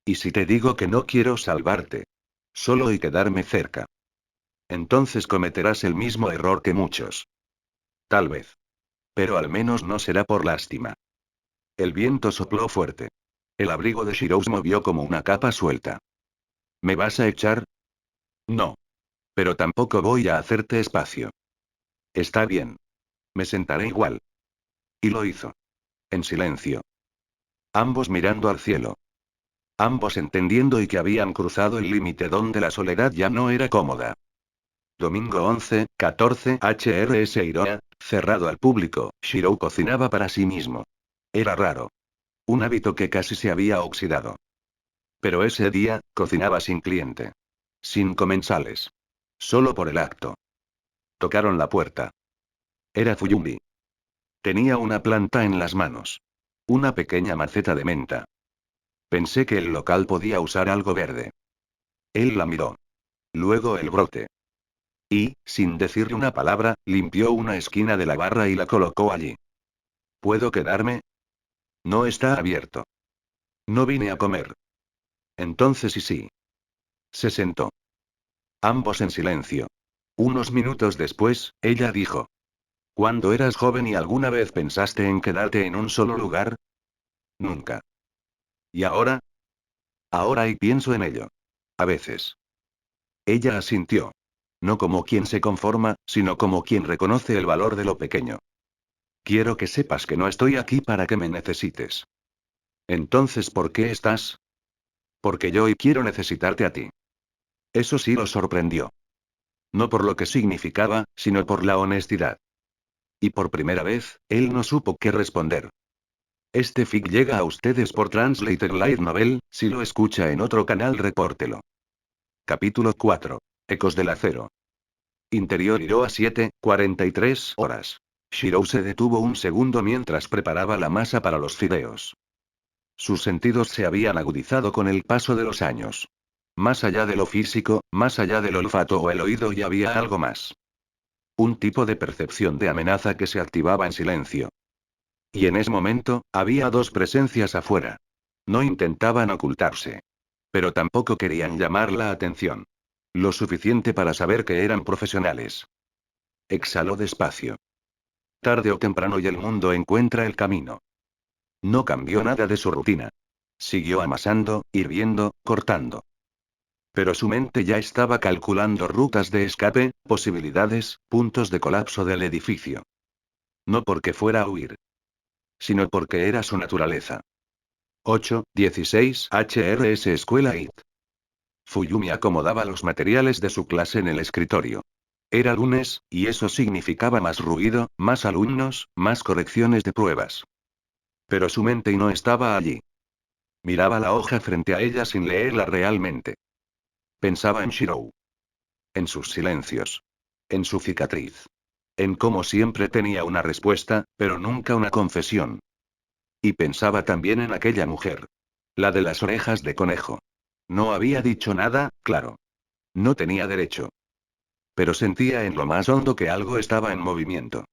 [SPEAKER 1] ¿Y si te digo que no quiero salvarte? Solo y quedarme cerca. Entonces cometerás el mismo error que muchos. Tal vez. Pero al menos no será por lástima. El viento sopló fuerte. El abrigo de Shirou se movió como una capa suelta. ¿Me vas a echar? No. Pero tampoco voy a hacerte espacio. Está bien. Me sentaré igual. Y lo hizo. En silencio. Ambos mirando al cielo. Ambos entendiendo y que habían cruzado el límite donde la soledad ya no era cómoda. Domingo 11:14 HRS Iroha, cerrado al público, Shirou cocinaba para sí mismo. Era raro. Un hábito que casi se había oxidado. Pero ese día, cocinaba sin cliente. Sin comensales. Solo por el acto. Tocaron la puerta. Era Fuyumi. Tenía una planta en las manos. Una pequeña maceta de menta. Pensé que el local podía usar algo verde. Él la miró. Luego el brote. Y, sin decirle una palabra, limpió una esquina de la barra y la colocó allí. ¿Puedo quedarme? No está abierto. No vine a comer. Entonces y sí. Se sentó. Ambos en silencio. Unos minutos después, ella dijo. ¿Cuándo eras joven y alguna vez pensaste en quedarte en un solo lugar? Nunca. ¿Y ahora? Ahora y pienso en ello. A veces. Ella asintió. No como quien se conforma, sino como quien reconoce el valor de lo pequeño. Quiero que sepas que no estoy aquí para que me necesites. Entonces, ¿por qué estás? Porque yo hoy quiero necesitarte a ti. Eso sí lo sorprendió. No por lo que significaba, sino por la honestidad. Y por primera vez, él no supo qué responder. Este fic llega a ustedes por Translated Light Novel, si lo escucha en otro canal repórtelo. Capítulo 4. Ecos del acero. Interior Iroha 7:43 horas. Shirou se detuvo un segundo mientras preparaba la masa para los fideos. Sus sentidos se habían agudizado con el paso de los años. Más allá de lo físico, más allá del olfato o el oído y había algo más. Un tipo de percepción de amenaza que se activaba en silencio. Y en ese momento, había dos presencias afuera. No intentaban ocultarse. Pero tampoco querían llamar la atención. Lo suficiente para saber que eran profesionales. Exhaló despacio. Tarde o temprano y el mundo encuentra el camino. No cambió nada de su rutina. Siguió amasando, hirviendo, cortando. Pero su mente ya estaba calculando rutas de escape, posibilidades, puntos de colapso del edificio. No porque fuera a huir. Sino porque era su naturaleza. 8:16 HRS Escuela IT. Fuyumi acomodaba los materiales de su clase en el escritorio. Era lunes, y eso significaba más ruido, más alumnos, más correcciones de pruebas. Pero su mente no estaba allí. Miraba la hoja frente a ella sin leerla realmente. Pensaba en Shirou. En sus silencios. En su cicatriz. En cómo siempre tenía una respuesta, pero nunca una confesión. Y pensaba también en aquella mujer. La de las orejas de conejo. No había dicho nada, claro. No tenía derecho. Pero sentía en lo más hondo que algo estaba en movimiento.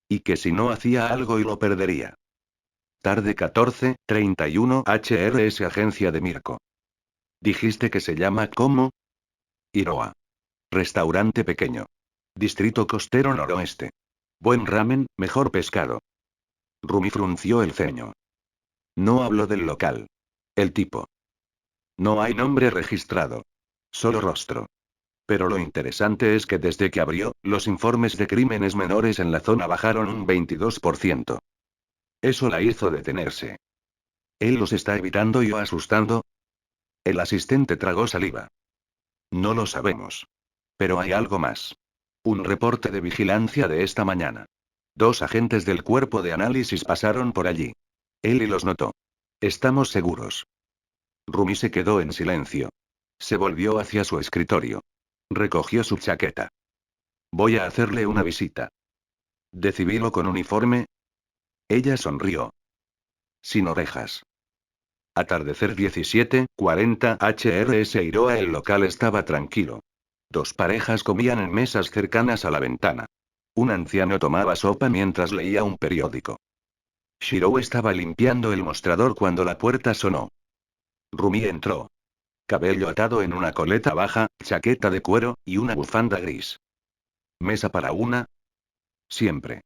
[SPEAKER 1] Y que si no hacía algo y lo perdería. Tarde 14:31 HRS Agencia de Mirko. Dijiste que se llama ¿cómo? Iroha. Restaurante pequeño. Distrito costero noroeste. Buen ramen, mejor pescado. Rumi frunció el ceño. No hablo del local. El tipo. No hay nombre registrado. Solo rostro. Pero lo interesante es que desde que abrió, los informes de crímenes menores en la zona bajaron un 22%. Eso la hizo detenerse. ¿Él los está evitando y o asustando? El asistente tragó saliva. No lo sabemos. Pero hay algo más. Un reporte de vigilancia de esta mañana. 2 agentes del cuerpo de análisis pasaron por allí. Él y los notó. Estamos seguros. Rumi se quedó en silencio. Se volvió hacia su escritorio. Recogió su chaqueta. Voy a hacerle una visita. ¿De civil o con uniforme? Ella sonrió. Sin orejas. Atardecer 17:40 HRS Iroa. El local estaba tranquilo. 2 parejas comían en mesas cercanas a la ventana. Un anciano tomaba sopa mientras leía un periódico. Shirou estaba limpiando el mostrador cuando la puerta sonó. Rumi entró. Cabello atado en una coleta baja, chaqueta de cuero, y una bufanda gris. ¿Mesa para una? Siempre.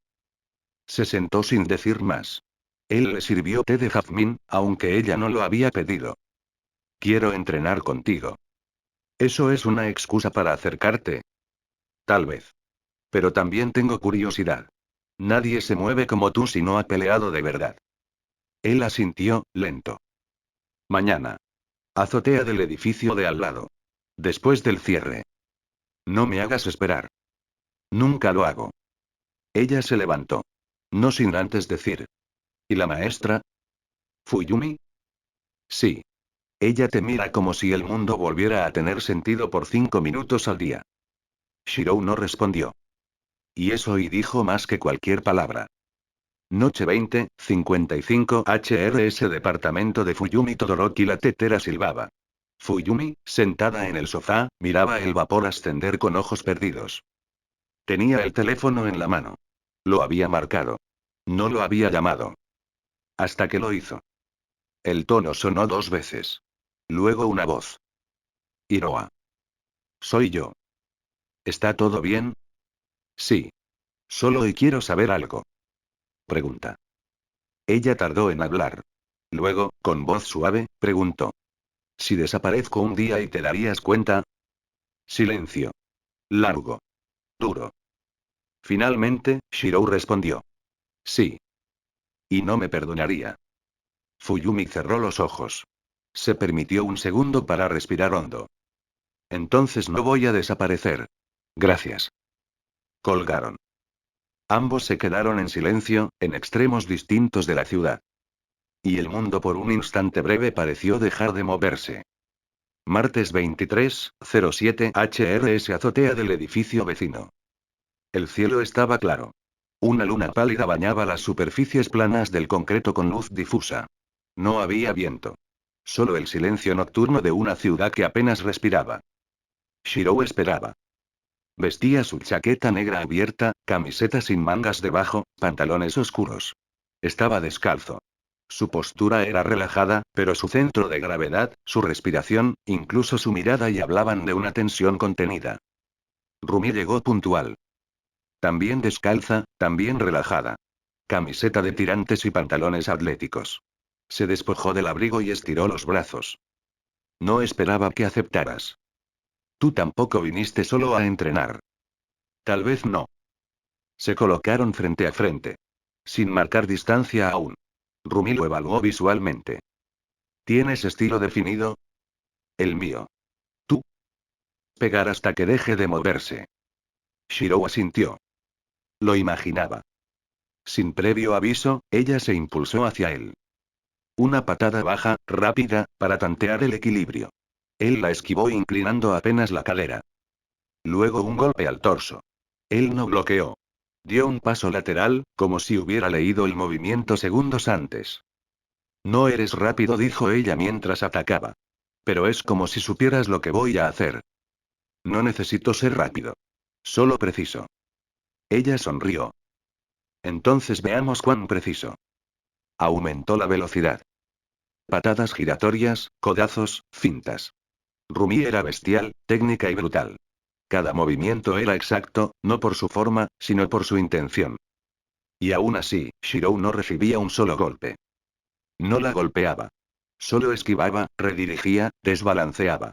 [SPEAKER 1] Se sentó sin decir más. Él le sirvió té de jazmín, aunque ella no lo había pedido. Quiero entrenar contigo. ¿Eso es una excusa para acercarte? Tal vez. Pero también tengo curiosidad. Nadie se mueve como tú si no ha peleado de verdad. Él asintió, lento. Mañana. Azotea del edificio de al lado. Después del cierre. No me hagas esperar. Nunca lo hago. Ella se levantó. No sin antes decir. ¿Y la maestra? ¿Fuyumi? Sí. Ella te mira como si el mundo volviera a tener sentido por 5 minutos al día. Shirou no respondió. Y eso y dijo más que cualquier palabra. Noche 20:55 HRS Departamento de Fuyumi Todoroki. La tetera silbaba. Fuyumi, sentada en el sofá, miraba el vapor ascender con ojos perdidos. Tenía el teléfono en la mano. Lo había marcado. No lo había llamado. Hasta que lo hizo. El tono sonó 2 veces. Luego una voz. Iroha. Soy yo. ¿Está todo bien? Sí. Solo hoy quiero saber algo. Pregunta. Ella tardó en hablar. Luego, con voz suave, preguntó. Si desaparezco un día y te darías cuenta. Silencio. Largo. Duro. Finalmente, Shirou respondió. Sí. Y no me perdonaría. Fuyumi cerró los ojos. Se permitió un segundo para respirar hondo. Entonces no voy a desaparecer. Gracias. Colgaron. Ambos se quedaron en silencio, en extremos distintos de la ciudad. Y el mundo por un instante breve pareció dejar de moverse. Martes 23:07 HRS Azotea del edificio vecino. El cielo estaba claro. Una luna pálida bañaba las superficies planas del concreto con luz difusa. No había viento. Solo el silencio nocturno de una ciudad que apenas respiraba. Shirou esperaba. Vestía su chaqueta negra abierta, camiseta sin mangas debajo, pantalones oscuros. Estaba descalzo. Su postura era relajada, pero su centro de gravedad, su respiración, incluso su mirada y hablaban de una tensión contenida. Rumi llegó puntual. También descalza, también relajada. Camiseta de tirantes y pantalones atléticos. Se despojó del abrigo y estiró los brazos. No esperaba que aceptaras. Tú tampoco viniste solo a entrenar. Tal vez no. Se colocaron frente a frente. Sin marcar distancia aún. Rumi lo evaluó visualmente. ¿Tienes estilo definido? El mío. Tú. Pegar hasta que deje de moverse. Shirou asintió. Lo imaginaba. Sin previo aviso, ella se impulsó hacia él. Una patada baja, rápida, para tantear el equilibrio. Él la esquivó inclinando apenas la cadera. Luego un golpe al torso. Él no bloqueó. Dio un paso lateral, como si hubiera leído el movimiento segundos antes. No eres rápido, dijo ella mientras atacaba. Pero es como si supieras lo que voy a hacer. No necesito ser rápido. Solo preciso. Ella sonrió. Entonces veamos cuán preciso. Aumentó la velocidad. Patadas giratorias, codazos, fintas. Rumi era bestial, técnica y brutal. Cada movimiento era exacto, no por su forma, sino por su intención. Y aún así, Shirou no recibía un solo golpe. No la golpeaba. Solo esquivaba, redirigía, desbalanceaba.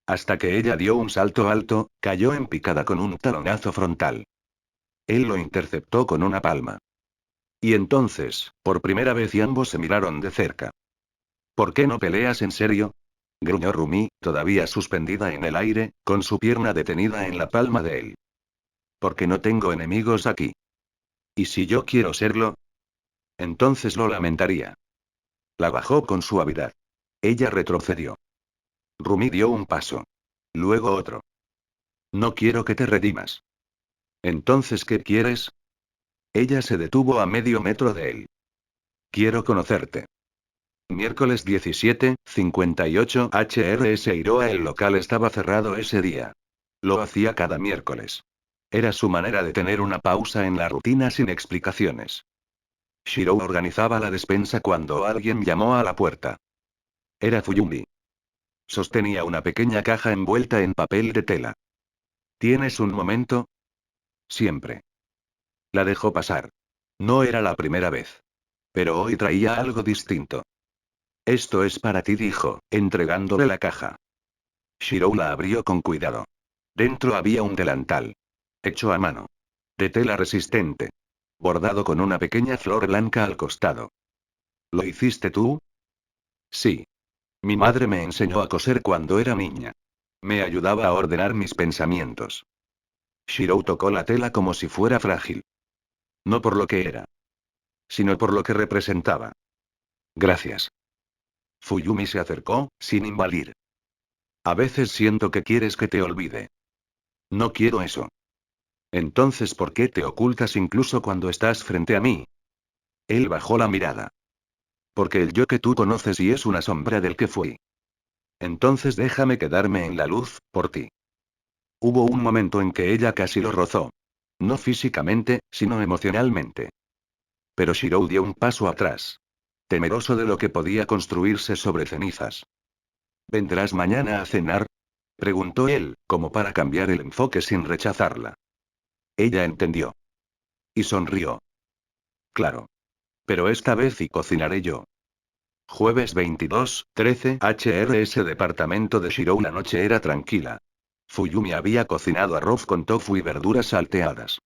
[SPEAKER 1] Hasta que ella dio un salto alto, cayó en picada con un talonazo frontal. Él lo interceptó con una palma. Y entonces, por primera vez y ambos se miraron de cerca. ¿Por qué no peleas en serio? Gruñó Rumi, todavía suspendida en el aire, con su pierna detenida en la palma de él. Porque no tengo enemigos aquí. ¿Y si yo quiero serlo? Entonces lo lamentaría. La bajó con suavidad. Ella retrocedió. Rumi dio un paso. Luego otro. No quiero que te redimas. Entonces, ¿qué quieres? Ella se detuvo a medio metro de él. Quiero conocerte. Miércoles 17:58 HRS Iroha. El local estaba cerrado ese día. Lo hacía cada miércoles. Era su manera de tener una pausa en la rutina sin explicaciones. Shirou organizaba la despensa cuando alguien llamó a la puerta. Era Fuyumi. Sostenía una pequeña caja envuelta en papel de tela. ¿Tienes un momento? Siempre. La dejó pasar. No era la primera vez. Pero hoy traía algo distinto. Esto es para ti, dijo, entregándole la caja. Shirou la abrió con cuidado. Dentro había un delantal. Hecho a mano. De tela resistente. Bordado con una pequeña flor blanca al costado. ¿Lo hiciste tú? Sí. Mi madre me enseñó a coser cuando era niña. Me ayudaba a ordenar mis pensamientos. Shirou tocó la tela como si fuera frágil. No por lo que era, sino por lo que representaba. Gracias. Fuyumi se acercó, sin invadir. A veces siento que quieres que te olvide. No quiero eso. Entonces, ¿por qué te ocultas incluso cuando estás frente a mí? Él bajó la mirada. Porque el yo que tú conoces y es una sombra del que fui. Entonces déjame quedarme en la luz, por ti. Hubo un momento en que ella casi lo rozó. No físicamente, sino emocionalmente. Pero Shirou dio un paso atrás. Temeroso de lo que podía construirse sobre cenizas. ¿Vendrás mañana a cenar? Preguntó él, como para cambiar el enfoque sin rechazarla. Ella entendió. Y sonrió. Claro. Pero esta vez y cocinaré yo. Jueves 22:13 HRS. Departamento de Shirou. La noche era tranquila. Fuyumi había cocinado arroz con tofu y verduras salteadas.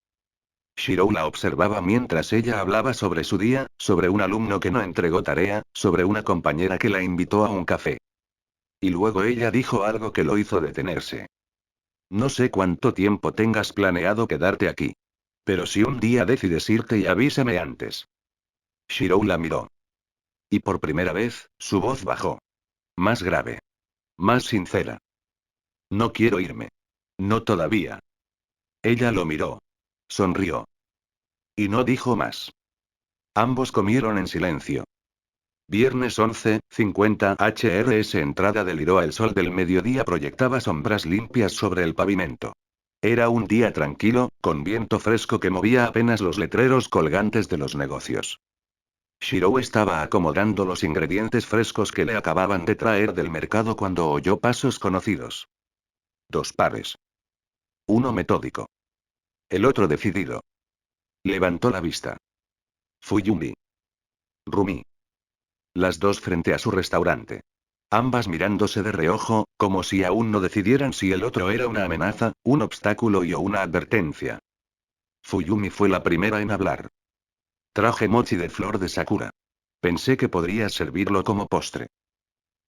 [SPEAKER 1] Shirou la observaba mientras ella hablaba sobre su día, sobre un alumno que no entregó tarea, sobre una compañera que la invitó a un café. Y luego ella dijo algo que lo hizo detenerse. No sé cuánto tiempo tengas planeado quedarte aquí. Pero si un día decides irte, y avísame antes. Shirou la miró. Y por primera vez, su voz bajó. Más grave. Más sincera. No quiero irme. No todavía. Ella lo miró. Sonrió. Y no dijo más. Ambos comieron en silencio. Viernes 11:50 HRS. Entrada del Iroha. El sol del mediodía proyectaba sombras limpias sobre el pavimento. Era un día tranquilo, con viento fresco que movía apenas los letreros colgantes de los negocios. Shirou estaba acomodando los ingredientes frescos que le acababan de traer del mercado cuando oyó pasos conocidos. Dos pares. Uno metódico. El otro decidido. Levantó la vista. Fuyumi. Rumi. Las dos frente a su restaurante. Ambas mirándose de reojo, como si aún no decidieran si el otro era una amenaza, un obstáculo o una advertencia. Fuyumi fue la primera en hablar. Traje mochi de flor de sakura. Pensé que podrías servirlo como postre.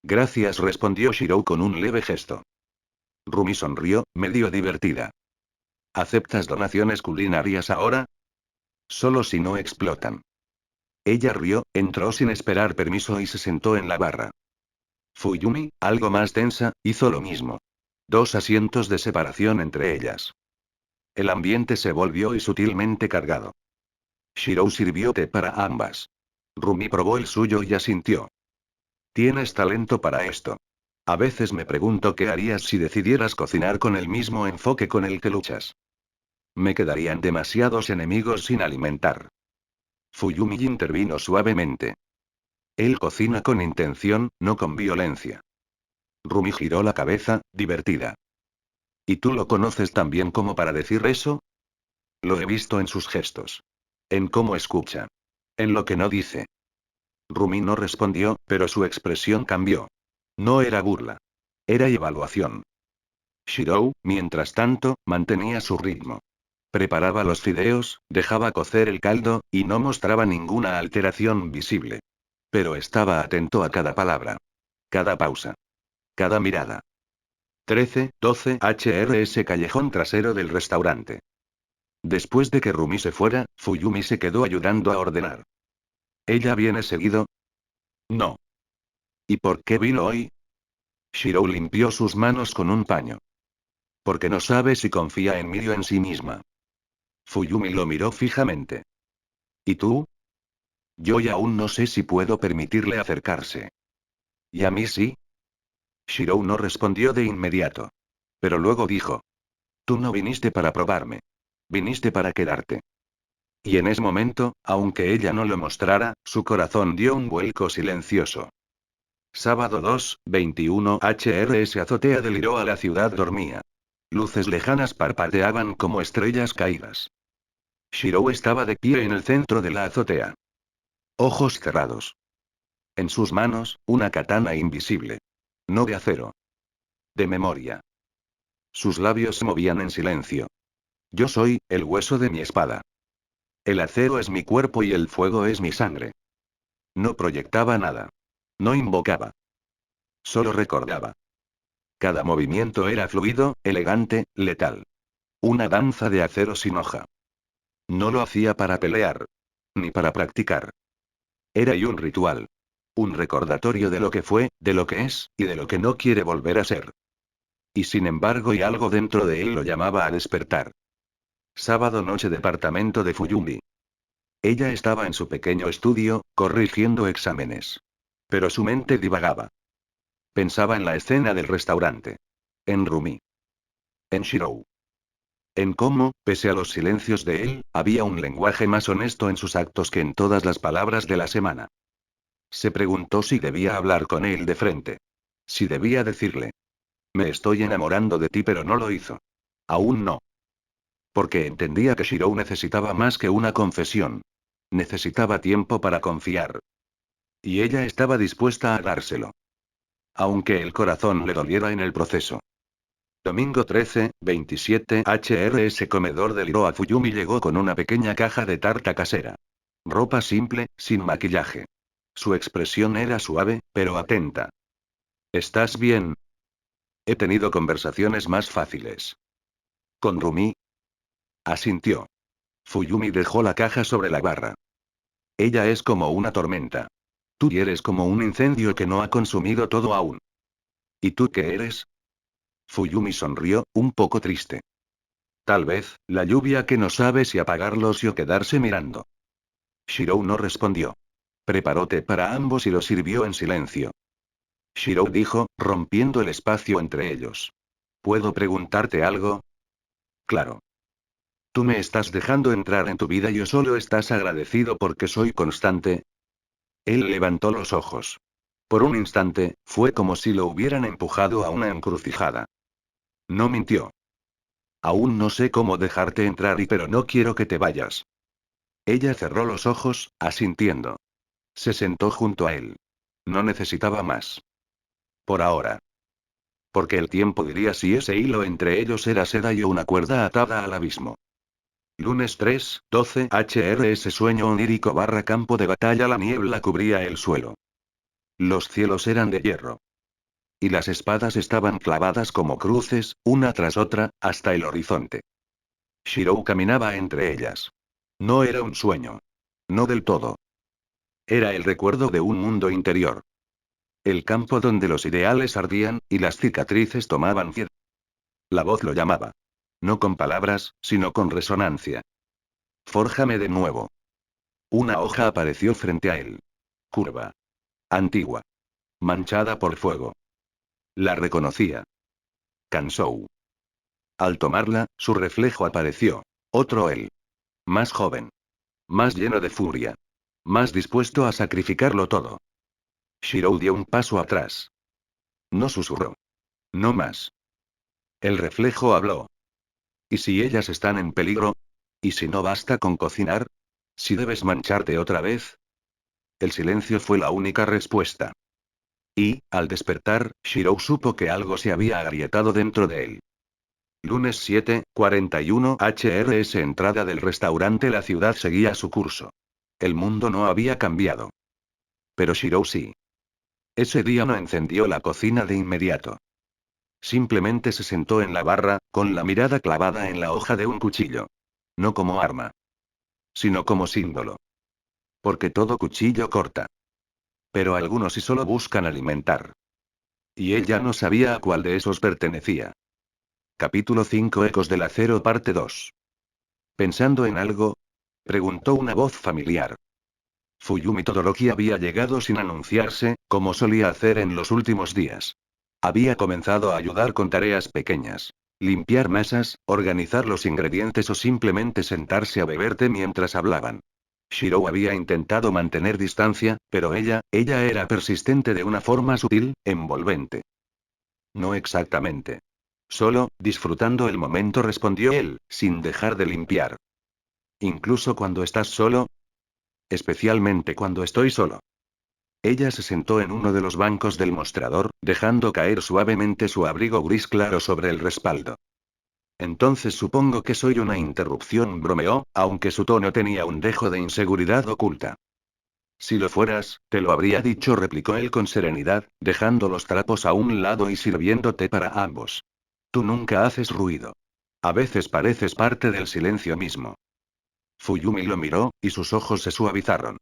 [SPEAKER 1] Gracias, respondió Shirou con un leve gesto. Rumi sonrió, medio divertida. ¿Aceptas donaciones culinarias ahora? Solo si no explotan. Ella rió, entró sin esperar permiso y se sentó en la barra. Fuyumi, algo más tensa, hizo lo mismo. 2 asientos de separación entre ellas. El ambiente se volvió y sutilmente cargado. Shirou sirvió té para ambas. Rumi probó el suyo y asintió. Tienes talento para esto. A veces me pregunto qué harías si decidieras cocinar con el mismo enfoque con el que luchas. Me quedarían demasiados enemigos sin alimentar. Fuyumi intervino suavemente. Él cocina con intención, no con violencia. Rumi giró la cabeza, divertida. ¿Y tú lo conoces tan bien como para decir eso? Lo he visto en sus gestos. En cómo escucha. En lo que no dice. Rumi no respondió, pero su expresión cambió. No era burla. Era evaluación. Shirou, mientras tanto, mantenía su ritmo. Preparaba los fideos, dejaba cocer el caldo, y no mostraba ninguna alteración visible. Pero estaba atento a cada palabra. Cada pausa. Cada mirada. 13-12 HRS callejón trasero del restaurante. Después de que Rumi se fuera, Fuyumi se quedó ayudando a ordenar. ¿Ella viene seguido? No. ¿Y por qué vino hoy? Shirou limpió sus manos con un paño. Porque no sabe si confía en mí o en sí misma. Fuyumi lo miró fijamente. ¿Y tú? Yo ya aún no sé si puedo permitirle acercarse. ¿Y a mí sí? Shirou no respondió de inmediato. Pero luego dijo. Tú no viniste para probarme. Viniste para quedarte. Y en ese momento, aunque ella no lo mostrara, su corazón dio un vuelco silencioso. Sábado 2-21 HRS azotea del Iroha la ciudad dormía. Luces lejanas parpadeaban como estrellas caídas. Shirou estaba de pie en el centro de la azotea. Ojos cerrados. En sus manos, una katana invisible. No de acero. De memoria. Sus labios se movían en silencio. Yo soy, el hueso de mi espada. El acero es mi cuerpo y el fuego es mi sangre. No proyectaba nada. No invocaba. Solo recordaba. Cada movimiento era fluido, elegante, letal. Una danza de acero sin hoja. No lo hacía para pelear. Ni para practicar. Era y un ritual. Un recordatorio de lo que fue, de lo que es, y de lo que no quiere volver a ser. Y sin embargo, y algo dentro de él lo llamaba a despertar. Sábado noche departamento de Fuyumi. Ella estaba en su pequeño estudio, corrigiendo exámenes. Pero su mente divagaba. Pensaba en la escena del restaurante. En Rumi. En Shirou. En cómo, pese a los silencios de él, había un lenguaje más honesto en sus actos que en todas las palabras de la semana. Se preguntó si debía hablar con él de frente. Si debía decirle. Me estoy enamorando de ti, pero no lo hizo. Aún no. Porque entendía que Shirou necesitaba más que una confesión. Necesitaba tiempo para confiar. Y ella estaba dispuesta a dárselo. Aunque el corazón le doliera en el proceso. Domingo 13-27 HRS comedor del Iroha Fuyumi llegó con una pequeña caja de tarta casera. Ropa simple, sin maquillaje. Su expresión era suave, pero atenta. ¿Estás bien? He tenido conversaciones más fáciles. ¿Con Rumi? Asintió. Fuyumi dejó la caja sobre la barra. Ella es como una tormenta. Tú eres como un incendio que no ha consumido todo aún. ¿Y tú qué eres? Fuyumi sonrió, un poco triste. Tal vez, la lluvia que no sabe si apagarlos o quedarse mirando. Shirou no respondió. Preparó té para ambos y lo sirvió en silencio. Shirou dijo, rompiendo el espacio entre ellos. ¿Puedo preguntarte algo? Claro. Tú me estás dejando entrar en tu vida y o solo estás agradecido porque soy constante. Él levantó los ojos. Por un instante, fue como si lo hubieran empujado a una encrucijada. No mintió. Aún no sé cómo dejarte entrar pero no quiero que te vayas. Ella cerró los ojos, asintiendo. Se sentó junto a él. No necesitaba más. Por ahora. Porque el tiempo diría si ese hilo entre ellos era seda y una cuerda atada al abismo. Lunes 3-12 HRS sueño onírico / campo de batalla. La niebla cubría el suelo. Los cielos eran de hierro. Y las espadas estaban clavadas como cruces, una tras otra, hasta el horizonte. Shirou caminaba entre ellas. No era un sueño. No del todo. Era el recuerdo de un mundo interior. El campo donde los ideales ardían, y las cicatrices tomaban vida. La voz lo llamaba. No con palabras, sino con resonancia. Fórjame de nuevo. Una hoja apareció frente a él. Curva. Antigua. Manchada por fuego. La reconocía. Kansou. Al tomarla, su reflejo apareció. Otro él. Más joven. Más lleno de furia. Más dispuesto a sacrificarlo todo. Shirou dio un paso atrás. No susurró. No más. El reflejo habló. ¿Y si ellas están en peligro? ¿Y si no basta con cocinar? Si debes mancharte otra vez. El silencio fue la única respuesta. Y, al despertar, Shirou supo que algo se había agrietado dentro de él. Lunes 7:41 HRS. Entrada del restaurante. La ciudad seguía su curso. El mundo no había cambiado. Pero Shirou sí. Ese día no encendió la cocina de inmediato. Simplemente se sentó en la barra, con la mirada clavada en la hoja de un cuchillo. No como arma, sino como símbolo. Porque todo cuchillo corta. Pero algunos sí solo buscan alimentar. Y ella no sabía a cuál de esos pertenecía. Capítulo 5. Ecos del acero. Parte 2. ¿Pensando en algo? Preguntó una voz familiar. Fuyumi Todoroki había llegado sin anunciarse, como solía hacer en los últimos días. Había comenzado a ayudar con tareas pequeñas. Limpiar mesas, organizar los ingredientes o simplemente sentarse a beber té mientras hablaban. Shirou había intentado mantener distancia, pero ella era persistente de una forma sutil, envolvente. No exactamente. Solo, disfrutando el momento, respondió él, sin dejar de limpiar. Incluso cuando estás solo. Especialmente cuando estoy solo. Ella se sentó en uno de los bancos del mostrador, dejando caer suavemente su abrigo gris claro sobre el respaldo. Entonces supongo que soy una interrupción, bromeó, aunque su tono tenía un dejo de inseguridad oculta. Si lo fueras, te lo habría dicho, replicó él con serenidad, dejando los trapos a un lado y sirviéndote para ambos. Tú nunca haces ruido. A veces pareces parte del silencio mismo. Fuyumi lo miró, y sus ojos se suavizaron.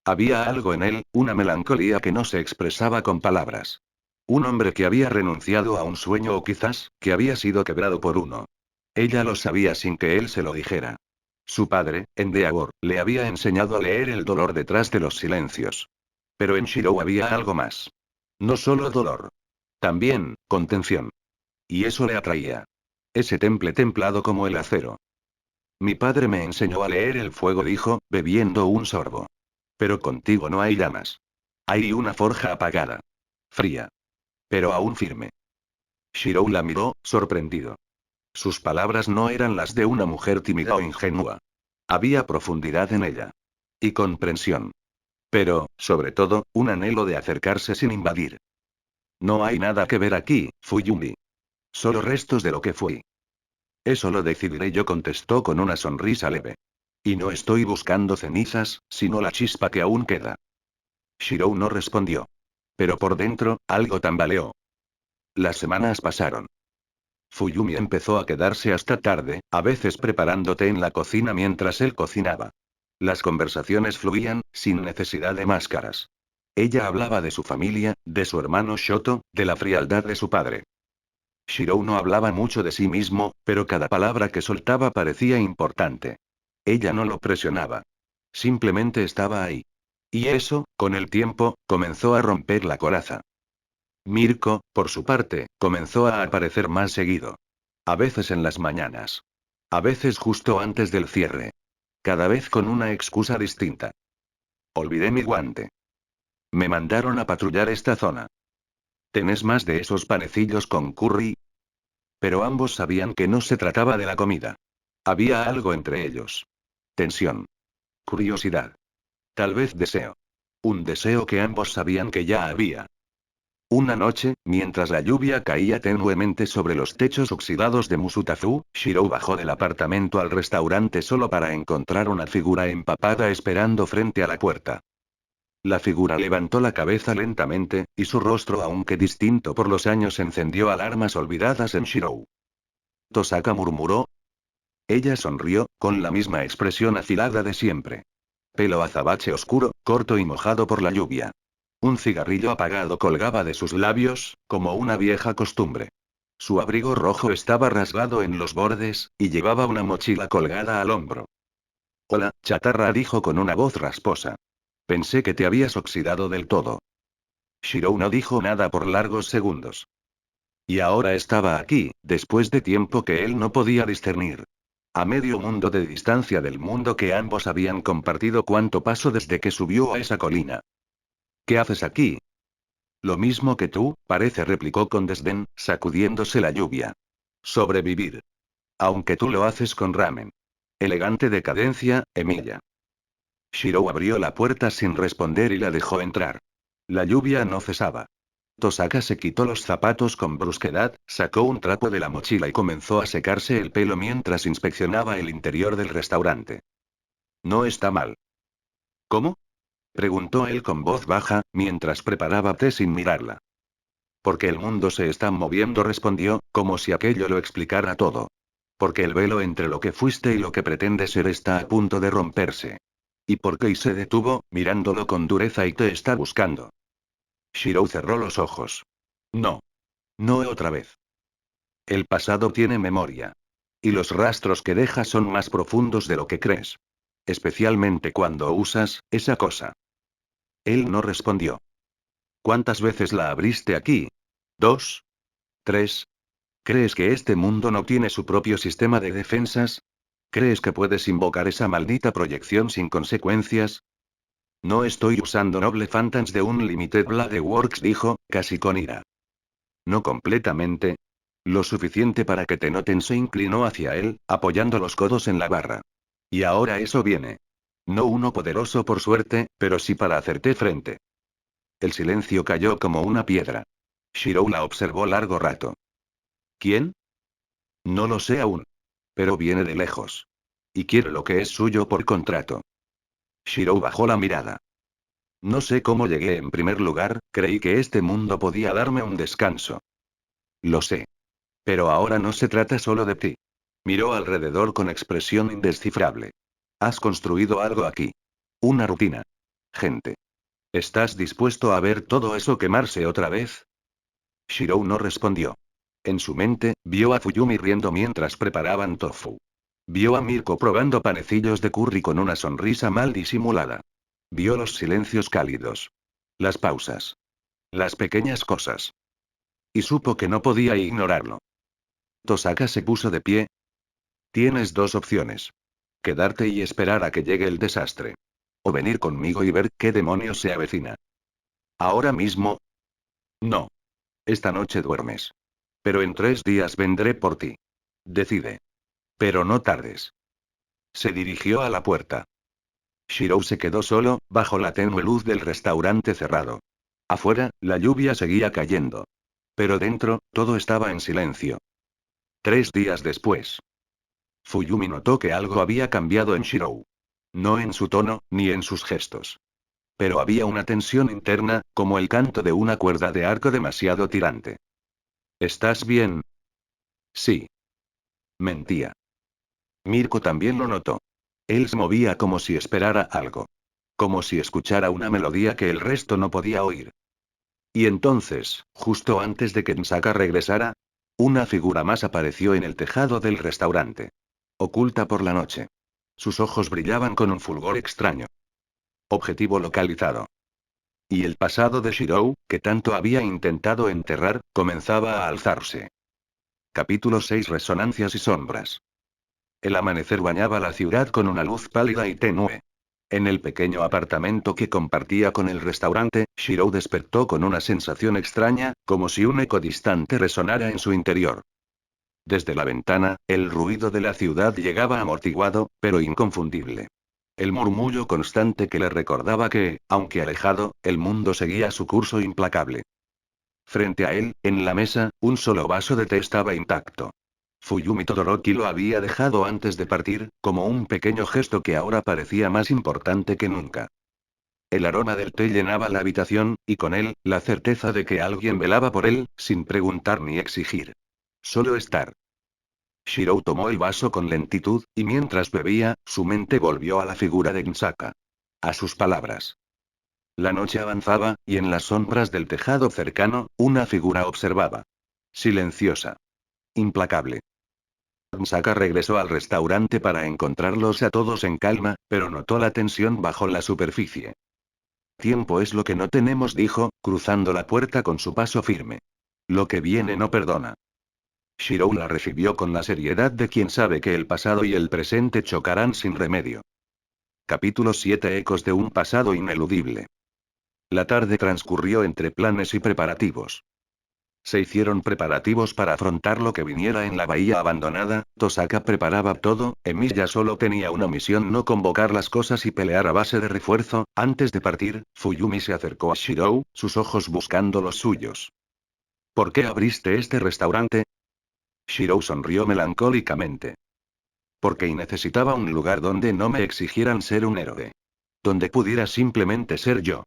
[SPEAKER 1] Había algo en él, una melancolía que no se expresaba con palabras. Un hombre que había renunciado a un sueño o quizás, que había sido quebrado por uno. Ella lo sabía sin que él se lo dijera. Su padre, Endeavor, le había enseñado a leer el dolor detrás de los silencios. Pero en Shirou había algo más. No solo dolor. También, contención. Y eso le atraía. Ese temple templado como el acero. Mi padre me enseñó a leer el fuego, dijo, bebiendo un sorbo. Pero contigo no hay llamas. Hay una forja apagada. Fría. Pero aún firme. Shirou la miró, sorprendido. Sus palabras no eran las de una mujer tímida o ingenua. Había profundidad en ella. Y comprensión. Pero, sobre todo, un anhelo de acercarse sin invadir. No hay nada que ver aquí, Fuyumi. Solo restos de lo que fui. Eso lo decidiré yo, contestó con una sonrisa leve. Y no estoy buscando cenizas, sino la chispa que aún queda. Shirou no respondió. Pero por dentro, algo tambaleó. Las semanas pasaron. Fuyumi empezó a quedarse hasta tarde, a veces preparando té en la cocina mientras él cocinaba. Las conversaciones fluían, sin necesidad de máscaras. Ella hablaba de su familia, de su hermano Shoto, de la frialdad de su padre. Shirou no hablaba mucho de sí mismo, pero cada palabra que soltaba parecía importante. Ella no lo presionaba. Simplemente estaba ahí. Y eso, con el tiempo, comenzó a romper la coraza. Mirko, por su parte, comenzó a aparecer más seguido. A veces en las mañanas. A veces justo antes del cierre. Cada vez con una excusa distinta. Olvidé mi guante. Me mandaron a patrullar esta zona. ¿Tenés más de esos panecillos con curry? Pero ambos sabían que no se trataba de la comida. Había algo entre ellos. Tensión. Curiosidad. Tal vez deseo. Un deseo que ambos sabían que ya había. Una noche, mientras la lluvia caía tenuemente sobre los techos oxidados de Musutafu, Shirou bajó del apartamento al restaurante solo para encontrar una figura empapada esperando frente a la puerta. La figura levantó la cabeza lentamente, y su rostro, aunque distinto por los años, encendió alarmas olvidadas en Shirou. Tosaka murmuró. Ella sonrió, con la misma expresión afilada de siempre. Pelo azabache oscuro, corto y mojado por la lluvia. Un cigarrillo apagado colgaba de sus labios, como una vieja costumbre. Su abrigo rojo estaba rasgado en los bordes, y llevaba una mochila colgada al hombro. Hola, chatarra, dijo con una voz rasposa. Pensé que te habías oxidado del todo. Shirou no dijo nada por largos segundos. Y ahora estaba aquí, después de tiempo que él no podía discernir. A medio mundo de distancia del mundo que ambos habían compartido. ¿Cuánto pasó desde que subió a esa colina? ¿Qué haces aquí? Lo mismo que tú, parece, replicó con desdén, sacudiéndose la lluvia. Sobrevivir. Aunque tú lo haces con ramen. Elegante decadencia, Emilia. Shirou abrió la puerta sin responder y la dejó entrar. La lluvia no cesaba. Tosaka se quitó los zapatos con brusquedad, sacó un trapo de la mochila y comenzó a secarse el pelo mientras inspeccionaba el interior del restaurante. No está mal. ¿Cómo? Preguntó él con voz baja, mientras preparaba té sin mirarla. Porque el mundo se está moviendo, respondió, como si aquello lo explicara todo. Porque el velo entre lo que fuiste y lo que pretendes ser está a punto de romperse. ¿Y por qué? Y se detuvo, mirándolo con dureza. Y te está buscando. Shirou cerró los ojos. No. No otra vez. El pasado tiene memoria. Y los rastros que deja son más profundos de lo que crees. Especialmente cuando usas esa cosa. Él no respondió. ¿Cuántas veces la abriste aquí? ¿2? ¿3? ¿Crees que este mundo no tiene su propio sistema de defensas? ¿Crees que puedes invocar esa maldita proyección sin consecuencias? No estoy usando Noble Phantoms de un Limited Blade Works, dijo, casi con ira. No completamente. Lo suficiente para que te noten. Se inclinó hacia él, apoyando los codos en la barra. Y ahora eso viene. No uno poderoso por suerte, pero sí para hacerte frente. El silencio cayó como una piedra. Shirou la observó largo rato. ¿Quién? No lo sé aún. Pero viene de lejos. Y quiere lo que es suyo por contrato. Shirou bajó la mirada. No sé cómo llegué en primer lugar, creí que este mundo podía darme un descanso. Lo sé. Pero ahora no se trata solo de ti. Miró alrededor con expresión indescifrable. Has construido algo aquí. Una rutina. Gente. ¿Estás dispuesto a ver todo eso quemarse otra vez? Shirou no respondió. En su mente, vio a Fuyumi riendo mientras preparaban tofu. Vio a Mirko probando panecillos de curry con una sonrisa mal disimulada. Vio los silencios cálidos. Las pausas. Las pequeñas cosas. Y supo que no podía ignorarlo. Tosaka se puso de pie. Tienes dos opciones. Quedarte y esperar a que llegue el desastre. O venir conmigo y ver qué demonios se avecina. ¿Ahora mismo? No. Esta noche duermes. Pero en 3 días vendré por ti. Decide. Pero no tardes. Se dirigió a la puerta. Shirou se quedó solo, bajo la tenue luz del restaurante cerrado. Afuera, la lluvia seguía cayendo. Pero dentro, todo estaba en silencio. 3 días después. Fuyumi notó que algo había cambiado en Shirou. No en su tono, ni en sus gestos. Pero había una tensión interna, como el canto de una cuerda de arco demasiado tirante. ¿Estás bien? Sí. Mentía. Mirko también lo notó. Él se movía como si esperara algo. Como si escuchara una melodía que el resto no podía oír. Y entonces, justo antes de que Nsaka regresara, una figura más apareció en el tejado del restaurante. Oculta por la noche. Sus ojos brillaban con un fulgor extraño. Objetivo localizado. Y el pasado de Shirou, que tanto había intentado enterrar, comenzaba a alzarse. Capítulo 6. Resonancias y sombras. El amanecer bañaba la ciudad con una luz pálida y tenue. En el pequeño apartamento que compartía con el restaurante, Shirou despertó con una sensación extraña, como si un eco distante resonara en su interior. Desde la ventana, el ruido de la ciudad llegaba amortiguado, pero inconfundible. El murmullo constante que le recordaba que, aunque alejado, el mundo seguía su curso implacable. Frente a él, en la mesa, un solo vaso de té estaba intacto. Fuyumi Todoroki lo había dejado antes de partir, como un pequeño gesto que ahora parecía más importante que nunca. El aroma del té llenaba la habitación, y con él, la certeza de que alguien velaba por él, sin preguntar ni exigir. Solo estar. Shirou tomó el vaso con lentitud, y mientras bebía, su mente volvió a la figura de Nsaka. A sus palabras. La noche avanzaba, y en las sombras del tejado cercano, una figura observaba. Silenciosa. Implacable. Nsaka regresó al restaurante para encontrarlos a todos en calma, pero notó la tensión bajo la superficie. Tiempo es lo que no tenemos, dijo, cruzando la puerta con su paso firme. Lo que viene no perdona. Shirou la recibió con la seriedad de quien sabe que el pasado y el presente chocarán sin remedio. Capítulo 7. Ecos de un pasado ineludible. La tarde transcurrió entre planes y preparativos. Se hicieron preparativos para afrontar lo que viniera en la bahía abandonada. Tosaka preparaba todo, Emilia solo tenía una misión: no convocar las cosas y pelear a base de refuerzo. Antes de partir, Fuyumi se acercó a Shirou, sus ojos buscando los suyos. ¿Por qué abriste este restaurante? Shirou sonrió melancólicamente. Porque necesitaba un lugar donde no me exigieran ser un héroe. Donde pudiera simplemente ser yo.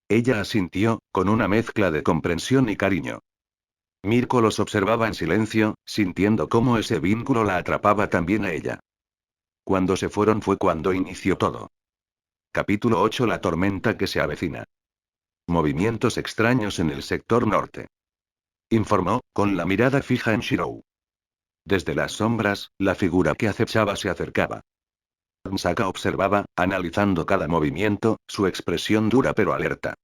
[SPEAKER 1] Ella asintió, con una mezcla de comprensión y cariño. Mirko los observaba en silencio, sintiendo cómo ese vínculo la atrapaba también a ella. Cuando se fueron fue cuando inició todo. Capítulo 8: La tormenta que se avecina. Movimientos extraños en el sector norte. Informó, con la mirada fija en Shirou. Desde las sombras, la figura que acechaba se acercaba. Saka observaba, analizando cada movimiento, su expresión dura pero alerta.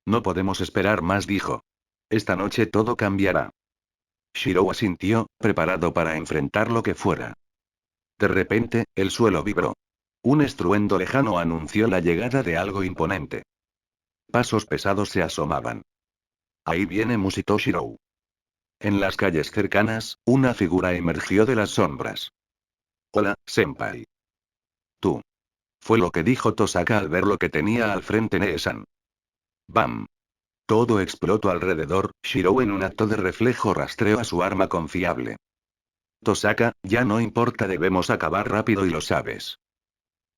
[SPEAKER 1] No podemos esperar más, dijo. Esta noche todo cambiará. Shirou asintió, preparado para enfrentar lo que fuera. De repente, el suelo vibró. Un estruendo lejano anunció la llegada de algo imponente. Pasos pesados se asomaban. Ahí viene, musitó Shirou. En las calles cercanas, una figura emergió de las sombras. Hola, senpai. Tú. Fue lo que dijo Tosaka al ver lo que tenía al frente Nee-san. ¡Bam! Todo explotó alrededor. Shirou en un acto de reflejo rastreó a su arma confiable. Tosaka, ya no importa, debemos acabar rápido y lo sabes.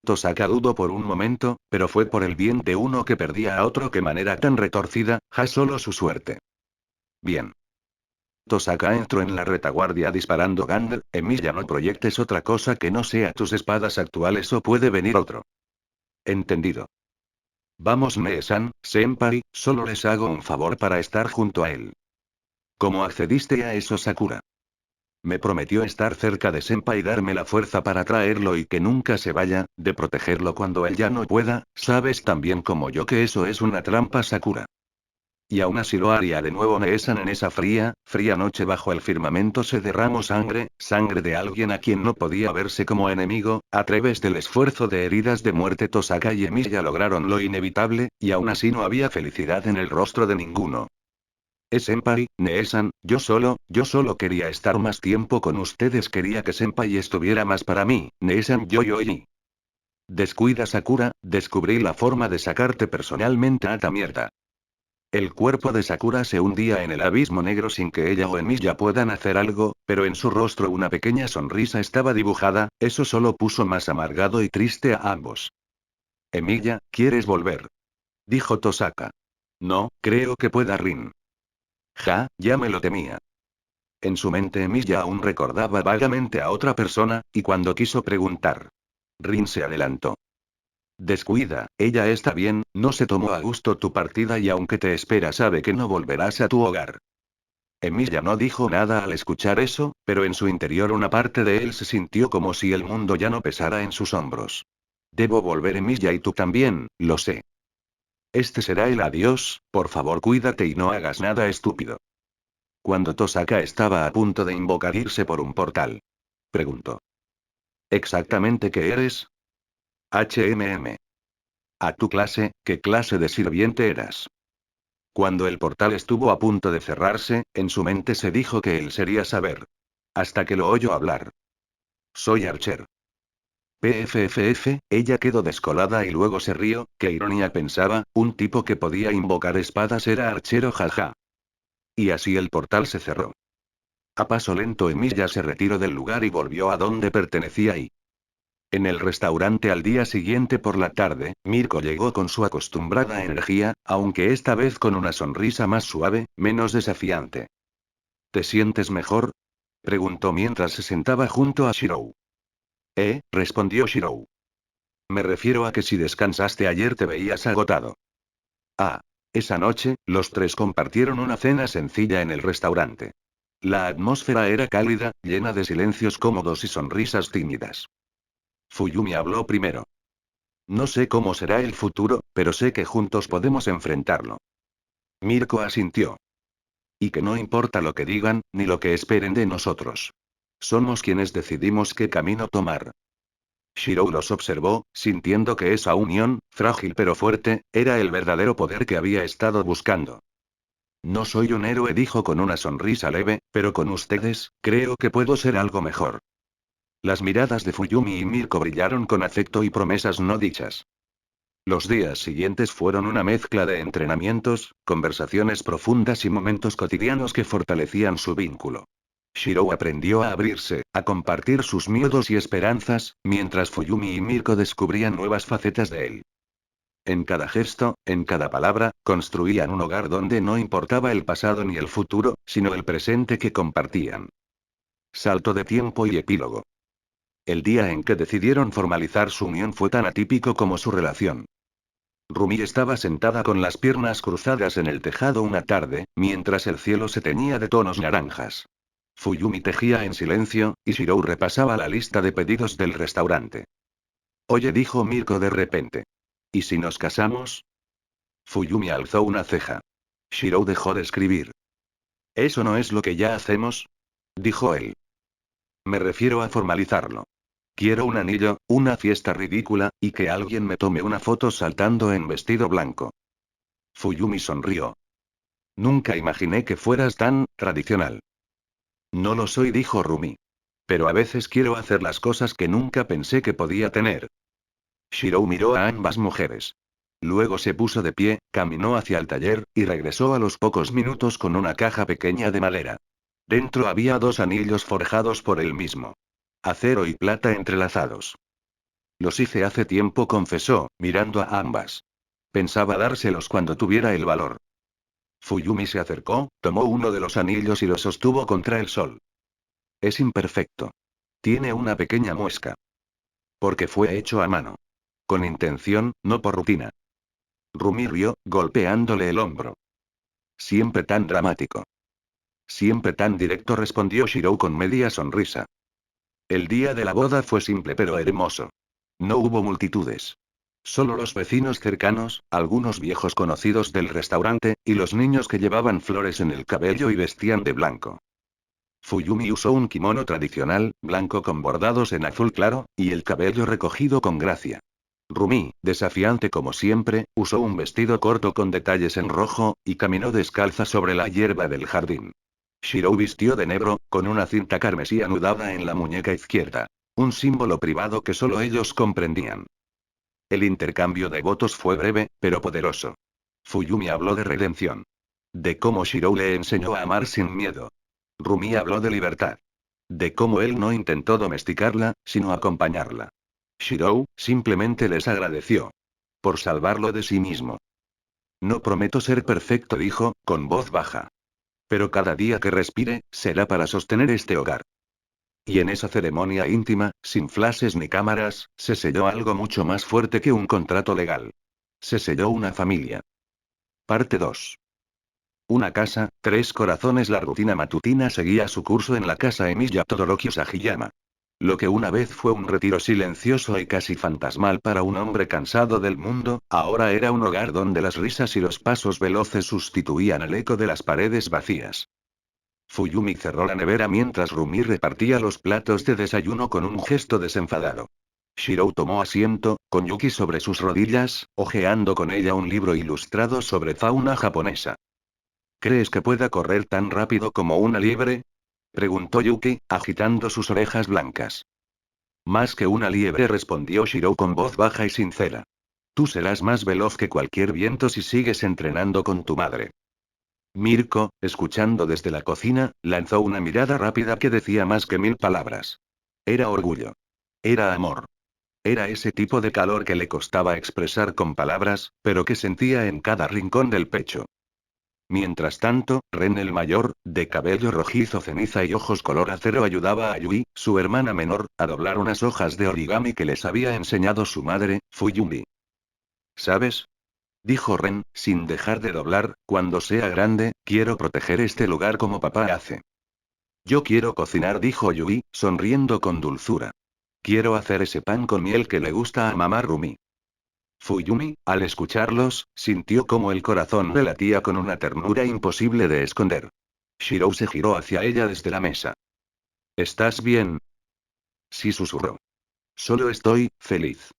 [SPEAKER 1] Tosaka dudó por un momento, pero fue por el bien de uno que perdía a otro. ¿Qué manera tan retorcida? Solo su suerte. Bien. Tosaka entró en la retaguardia disparando. Gander, Emilia, no proyectes otra cosa que no sea tus espadas actuales o puede venir otro. Entendido. Vamos, Nee-san, senpai, solo les hago un favor para estar junto a él. ¿Cómo accediste a eso, Sakura? Me prometió estar cerca de senpai y darme la fuerza para traerlo y que nunca se vaya, de protegerlo cuando él ya no pueda. Sabes tan bien como yo que eso es una trampa, Sakura. Y aún así lo haría de nuevo. Nee-san, en esa fría noche bajo el firmamento se derramó sangre, sangre de alguien a quien no podía verse como enemigo, a través del esfuerzo de heridas de muerte. Tosaka y Emilia lograron lo inevitable, y aún así no había felicidad en el rostro de ninguno. Senpai, Nee-san, yo solo quería estar más tiempo con ustedes, quería que senpai estuviera más para mí, Nee-san, y. Descuida, Sakura, descubrí la forma de sacarte personalmente a esta mierda. El cuerpo de Sakura se hundía en el abismo negro sin que ella o Emilia puedan hacer algo, pero en su rostro una pequeña sonrisa estaba dibujada. Eso solo puso más amargado y triste a ambos. Emilia, ¿quieres volver? Dijo Tosaka. No, creo que pueda, Rin. Ya me lo temía. En su mente Emilia aún recordaba vagamente a otra persona, y cuando quiso preguntar, Rin se adelantó. Descuida, ella está bien, no se tomó a gusto tu partida y aunque te espera sabe que no volverás a tu hogar. Emilia no dijo nada al escuchar eso, pero en su interior una parte de él se sintió como si el mundo ya no pesara en sus hombros. Debo volver, Emilia, y tú también, lo sé. Este será el adiós, por favor cuídate y no hagas nada estúpido. Cuando Tosaka estaba a punto de invocar irse por un portal. Preguntó. ¿Exactamente qué eres? A tu clase, ¿qué clase de sirviente eras? Cuando el portal estuvo a punto de cerrarse, en su mente se dijo que él sería saber. Hasta que lo oyó hablar. Soy Archer. PFFF, ella quedó descolada y luego se rió. Qué ironía, pensaba, un tipo que podía invocar espadas era archero, jaja. Y así el portal se cerró. A paso lento Emilia se retiró del lugar y volvió a donde pertenecía y... En el restaurante al día siguiente por la tarde, Mirko llegó con su acostumbrada energía, aunque esta vez con una sonrisa más suave, menos desafiante. ¿Te sientes mejor? Preguntó mientras se sentaba junto a Shirou. Respondió Shirou. Me refiero a que si descansaste ayer te veías agotado. Ah. Esa noche, los tres compartieron una cena sencilla en el restaurante. La atmósfera era cálida, llena de silencios cómodos y sonrisas tímidas. Fuyumi habló primero. No sé cómo será el futuro, pero sé que juntos podemos enfrentarlo. Mirko asintió. Y que no importa lo que digan, ni lo que esperen de nosotros. Somos quienes decidimos qué camino tomar. Shirou los observó, sintiendo que esa unión, frágil pero fuerte, era el verdadero poder que había estado buscando. No soy un héroe, dijo con una sonrisa leve, pero con ustedes, creo que puedo ser algo mejor. Las miradas de Fuyumi y Mirko brillaron con afecto y promesas no dichas. Los días siguientes fueron una mezcla de entrenamientos, conversaciones profundas y momentos cotidianos que fortalecían su vínculo. Shirou aprendió a abrirse, a compartir sus miedos y esperanzas, mientras Fuyumi y Mirko descubrían nuevas facetas de él. En cada gesto, en cada palabra, construían un hogar donde no importaba el pasado ni el futuro, sino el presente que compartían. Salto de tiempo y epílogo. El día en que decidieron formalizar su unión fue tan atípico como su relación. Rumi estaba sentada con las piernas cruzadas en el tejado una tarde, mientras el cielo se teñía de tonos naranjas. Fuyumi tejía en silencio, y Shirou repasaba la lista de pedidos del restaurante. Oye, dijo Mirko de repente. ¿Y si nos casamos? Fuyumi alzó una ceja. Shirou dejó de escribir. ¿Eso no es lo que ya hacemos? Dijo él. Me refiero a formalizarlo. Quiero un anillo, una fiesta ridícula, y que alguien me tome una foto saltando en vestido blanco. Fuyumi sonrió. Nunca imaginé que fueras tan tradicional. No lo soy, dijo Rumi. Pero a veces quiero hacer las cosas que nunca pensé que podía tener. Shirou miró a ambas mujeres. Luego se puso de pie, caminó hacia el taller, y regresó a los pocos minutos con una caja pequeña de madera. Dentro había 2 anillos forjados por él mismo. Acero y plata entrelazados. Los hice hace tiempo, confesó, mirando a ambas. Pensaba dárselos cuando tuviera el valor. Fuyumi se acercó, tomó uno de los anillos y lo sostuvo contra el sol. Es imperfecto. Tiene una pequeña muesca. Porque fue hecho a mano. Con intención, no por rutina. Rumi rió, golpeándole el hombro. Siempre tan dramático. Siempre tan directo, respondió Shirou con media sonrisa. El día de la boda fue simple pero hermoso. No hubo multitudes. Solo los vecinos cercanos, algunos viejos conocidos del restaurante, y los niños que llevaban flores en el cabello y vestían de blanco. Fuyumi usó un kimono tradicional, blanco con bordados en azul claro, y el cabello recogido con gracia. Rumi, desafiante como siempre, usó un vestido corto con detalles en rojo, y caminó descalza sobre la hierba del jardín. Shirou vistió de negro, con una cinta carmesí anudada en la muñeca izquierda. Un símbolo privado que solo ellos comprendían. El intercambio de votos fue breve, pero poderoso. Fuyumi habló de redención. De cómo Shirou le enseñó a amar sin miedo. Rumi habló de libertad. De cómo él no intentó domesticarla, sino acompañarla. Shirou, simplemente les agradeció. Por salvarlo de sí mismo. No prometo ser perfecto, dijo, con voz baja. Pero cada día que respire, será para sostener este hogar. Y en esa ceremonia íntima, sin flashes ni cámaras, se selló algo mucho más fuerte que un contrato legal. Se selló una familia. Parte 2. Una casa, 3 corazones. La rutina matutina seguía su curso en la casa Emiya Todoroki Sagiyama. Lo que una vez fue un retiro silencioso y casi fantasmal para un hombre cansado del mundo, ahora era un hogar donde las risas y los pasos veloces sustituían el eco de las paredes vacías. Fuyumi cerró la nevera mientras Rumi repartía los platos de desayuno con un gesto desenfadado. Shirou tomó asiento, con Yuki sobre sus rodillas, hojeando con ella un libro ilustrado sobre fauna japonesa. ¿Crees que pueda correr tan rápido como una liebre? Preguntó Yuki, agitando sus orejas blancas. Más que una liebre, respondió Shirou con voz baja y sincera. Tú serás más veloz que cualquier viento si sigues entrenando con tu madre. Mirko, escuchando desde la cocina, lanzó una mirada rápida que decía más que 1000 palabras. Era orgullo. Era amor. Era ese tipo de calor que le costaba expresar con palabras, pero que sentía en cada rincón del pecho. Mientras tanto, Ren el mayor, de cabello rojizo ceniza y ojos color acero, ayudaba a Yui, su hermana menor, a doblar unas hojas de origami que les había enseñado su madre, Fuyumi. ¿Sabes? Dijo Ren, sin dejar de doblar, cuando sea grande, quiero proteger este lugar como papá hace. Yo quiero cocinar, dijo Yui, sonriendo con dulzura. Quiero hacer ese pan con miel que le gusta a mamá Rumi. Fuyumi, al escucharlos, sintió como el corazón le latía con una ternura imposible de esconder. Shirou se giró hacia ella desde la mesa. ¿Estás bien? Sí, susurró. Solo estoy feliz.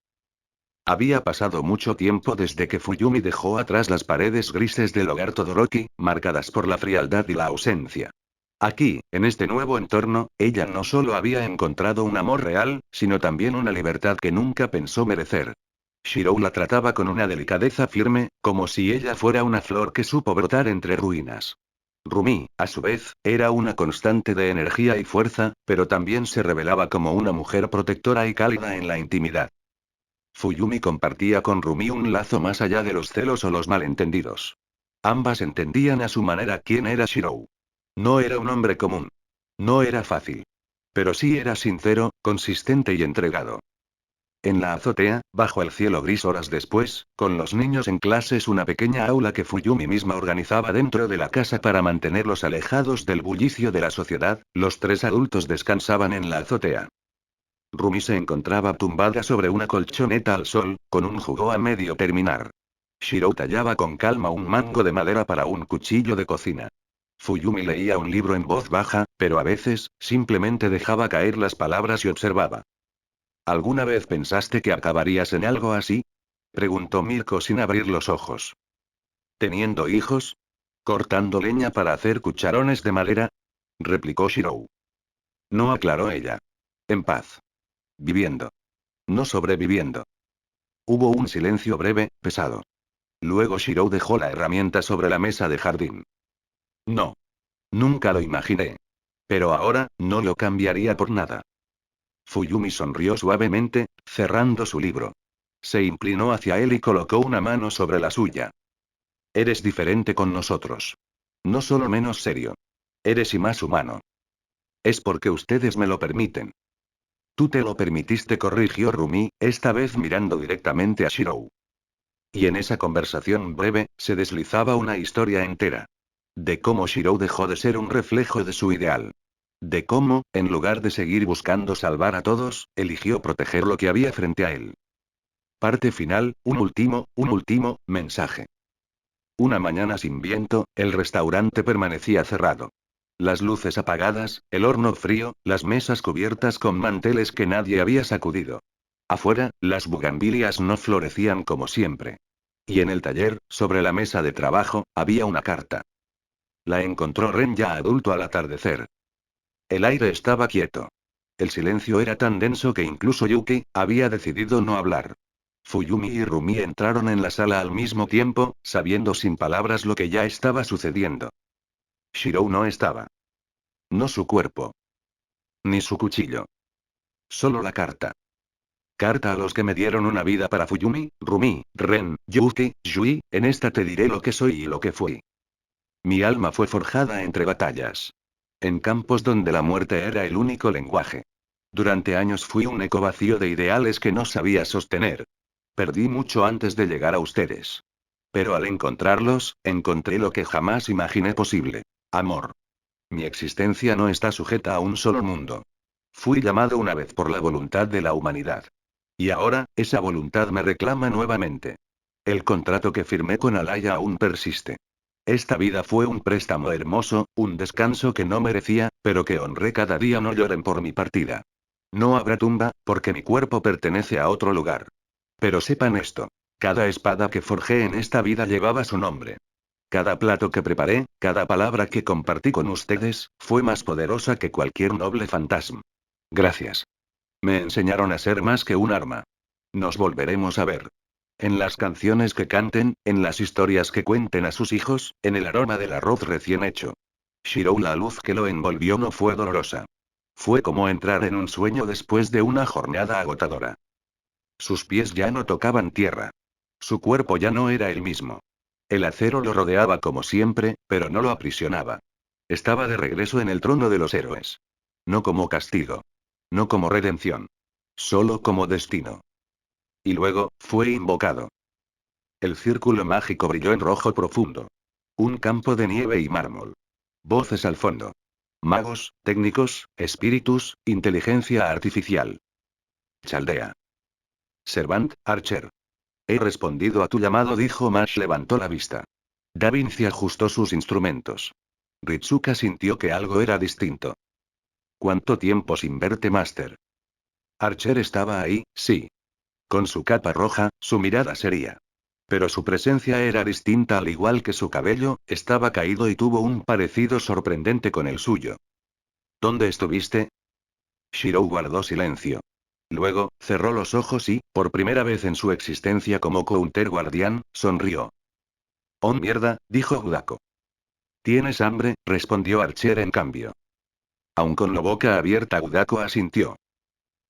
[SPEAKER 1] Había pasado mucho tiempo desde que Fuyumi dejó atrás las paredes grises del hogar Todoroki, marcadas por la frialdad y la ausencia. Aquí, en este nuevo entorno, ella no solo había encontrado un amor real, sino también una libertad que nunca pensó merecer. Shirou la trataba con una delicadeza firme, como si ella fuera una flor que supo brotar entre ruinas. Rumi, a su vez, era una constante de energía y fuerza, pero también se revelaba como una mujer protectora y cálida en la intimidad. Fuyumi compartía con Rumi un lazo más allá de los celos o los malentendidos. Ambas entendían a su manera quién era Shirou. No era un hombre común. No era fácil. Pero sí era sincero, consistente y entregado. En la azotea, bajo el cielo gris horas después, con los niños en clases, una pequeña aula que Fuyumi misma organizaba dentro de la casa para mantenerlos alejados del bullicio de la sociedad, los tres adultos descansaban en la azotea. Rumi se encontraba tumbada sobre una colchoneta al sol, con un jugo a medio terminar. Shirou tallaba con calma un mango de madera para un cuchillo de cocina. Fuyumi leía un libro en voz baja, pero a veces, simplemente dejaba caer las palabras y observaba. ¿Alguna vez pensaste que acabarías en algo así? Preguntó Mirko sin abrir los ojos. ¿Teniendo hijos? ¿Cortando leña para hacer cucharones de madera? Replicó Shirou. No, aclaró ella. En paz. Viviendo. No sobreviviendo. Hubo un silencio breve, pesado. Luego Shirou dejó la herramienta sobre la mesa de jardín. No. Nunca lo imaginé. Pero ahora, no lo cambiaría por nada. Fuyumi sonrió suavemente, cerrando su libro. Se inclinó hacia él y colocó una mano sobre la suya. Eres diferente con nosotros. No solo menos serio. Eres y más humano. Es porque ustedes me lo permiten. Tú te lo permitiste, corrigió Rumi, esta vez mirando directamente a Shirou. Y en esa conversación breve, se deslizaba una historia entera. De cómo Shirou dejó de ser un reflejo de su ideal. De cómo, en lugar de seguir buscando salvar a todos, eligió proteger lo que había frente a él. Parte final, un último, mensaje. Una mañana sin viento, el restaurante permanecía cerrado. Las luces apagadas, el horno frío, las mesas cubiertas con manteles que nadie había sacudido. Afuera, las bugambilias no florecían como siempre. Y en el taller, sobre la mesa de trabajo, había una carta. La encontró Ren ya adulto al atardecer. El aire estaba quieto. El silencio era tan denso que incluso Yuki había decidido no hablar. Fuyumi y Rumi entraron en la sala al mismo tiempo, sabiendo sin palabras lo que ya estaba sucediendo. Shirou no estaba. No su cuerpo. Ni su cuchillo. Solo la carta. Carta a los que me dieron una vida para Fuyumi, Rumi, Ren, Yuki, Yui, en esta te diré lo que soy y lo que fui. Mi alma fue forjada entre batallas. En campos donde la muerte era el único lenguaje. Durante años fui un eco vacío de ideales que no sabía sostener. Perdí mucho antes de llegar a ustedes. Pero al encontrarlos, encontré lo que jamás imaginé posible. Amor. Mi existencia no está sujeta a un solo mundo. Fui llamado una vez por la voluntad de la humanidad. Y ahora, esa voluntad me reclama nuevamente. El contrato que firmé con Alaya aún persiste. Esta vida fue un préstamo hermoso, un descanso que no merecía, pero que honré cada día. No lloren por mi partida. No habrá tumba, porque mi cuerpo pertenece a otro lugar. Pero sepan esto. Cada espada que forjé en esta vida llevaba su nombre. Cada plato que preparé, cada palabra que compartí con ustedes, fue más poderosa que cualquier noble fantasma. Gracias. Me enseñaron a ser más que un arma. Nos volveremos a ver. En las canciones que canten, en las historias que cuenten a sus hijos, en el aroma del arroz recién hecho. Shirou, la luz que lo envolvió no fue dolorosa. Fue como entrar en un sueño después de una jornada agotadora. Sus pies ya no tocaban tierra. Su cuerpo ya no era el mismo. El acero lo rodeaba como siempre, pero no lo aprisionaba. Estaba de regreso en el trono de los héroes. No como castigo. No como redención. Solo como destino. Y luego, fue invocado. El círculo mágico brilló en rojo profundo. Un campo de nieve y mármol. Voces al fondo. Magos, técnicos, espíritus, inteligencia artificial. Chaldea. Servant, Archer. He respondido a tu llamado, dijo Mash. Levantó la vista. Da Vinci ajustó sus instrumentos. Ritsuka sintió que algo era distinto. ¿Cuánto tiempo sin verte, Master? Archer estaba ahí, sí. Con su capa roja, su mirada seria. Pero su presencia era distinta al igual que su cabello, estaba caído y tuvo un parecido sorprendente con el suyo. ¿Dónde estuviste? Shirou guardó silencio. Luego, cerró los ojos y, por primera vez en su existencia como counter guardián, sonrió. Oh mierda, dijo Udako. ¿Tienes hambre? Respondió Archer en cambio. Aun con la boca abierta, Udako asintió.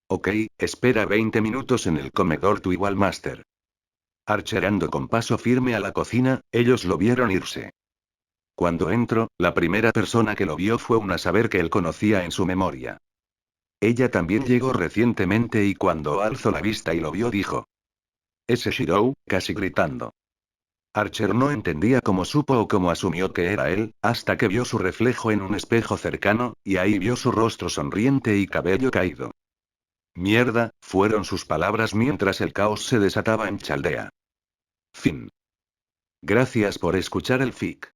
[SPEAKER 1] Ok, espera 20 minutos en el comedor tu igual Master. Archer andó con paso firme a la cocina, ellos lo vieron irse. Cuando entró, la primera persona que lo vio fue una saber que él conocía en su memoria. Ella también llegó recientemente y cuando alzó la vista y lo vio dijo. Ese Shirou, casi gritando. Archer no entendía cómo supo o cómo asumió que era él, hasta que vio su reflejo en un espejo cercano, y ahí vio su rostro sonriente y cabello caído. Mierda, fueron sus palabras mientras el caos se desataba en Chaldea. Fin. Gracias por escuchar el fic.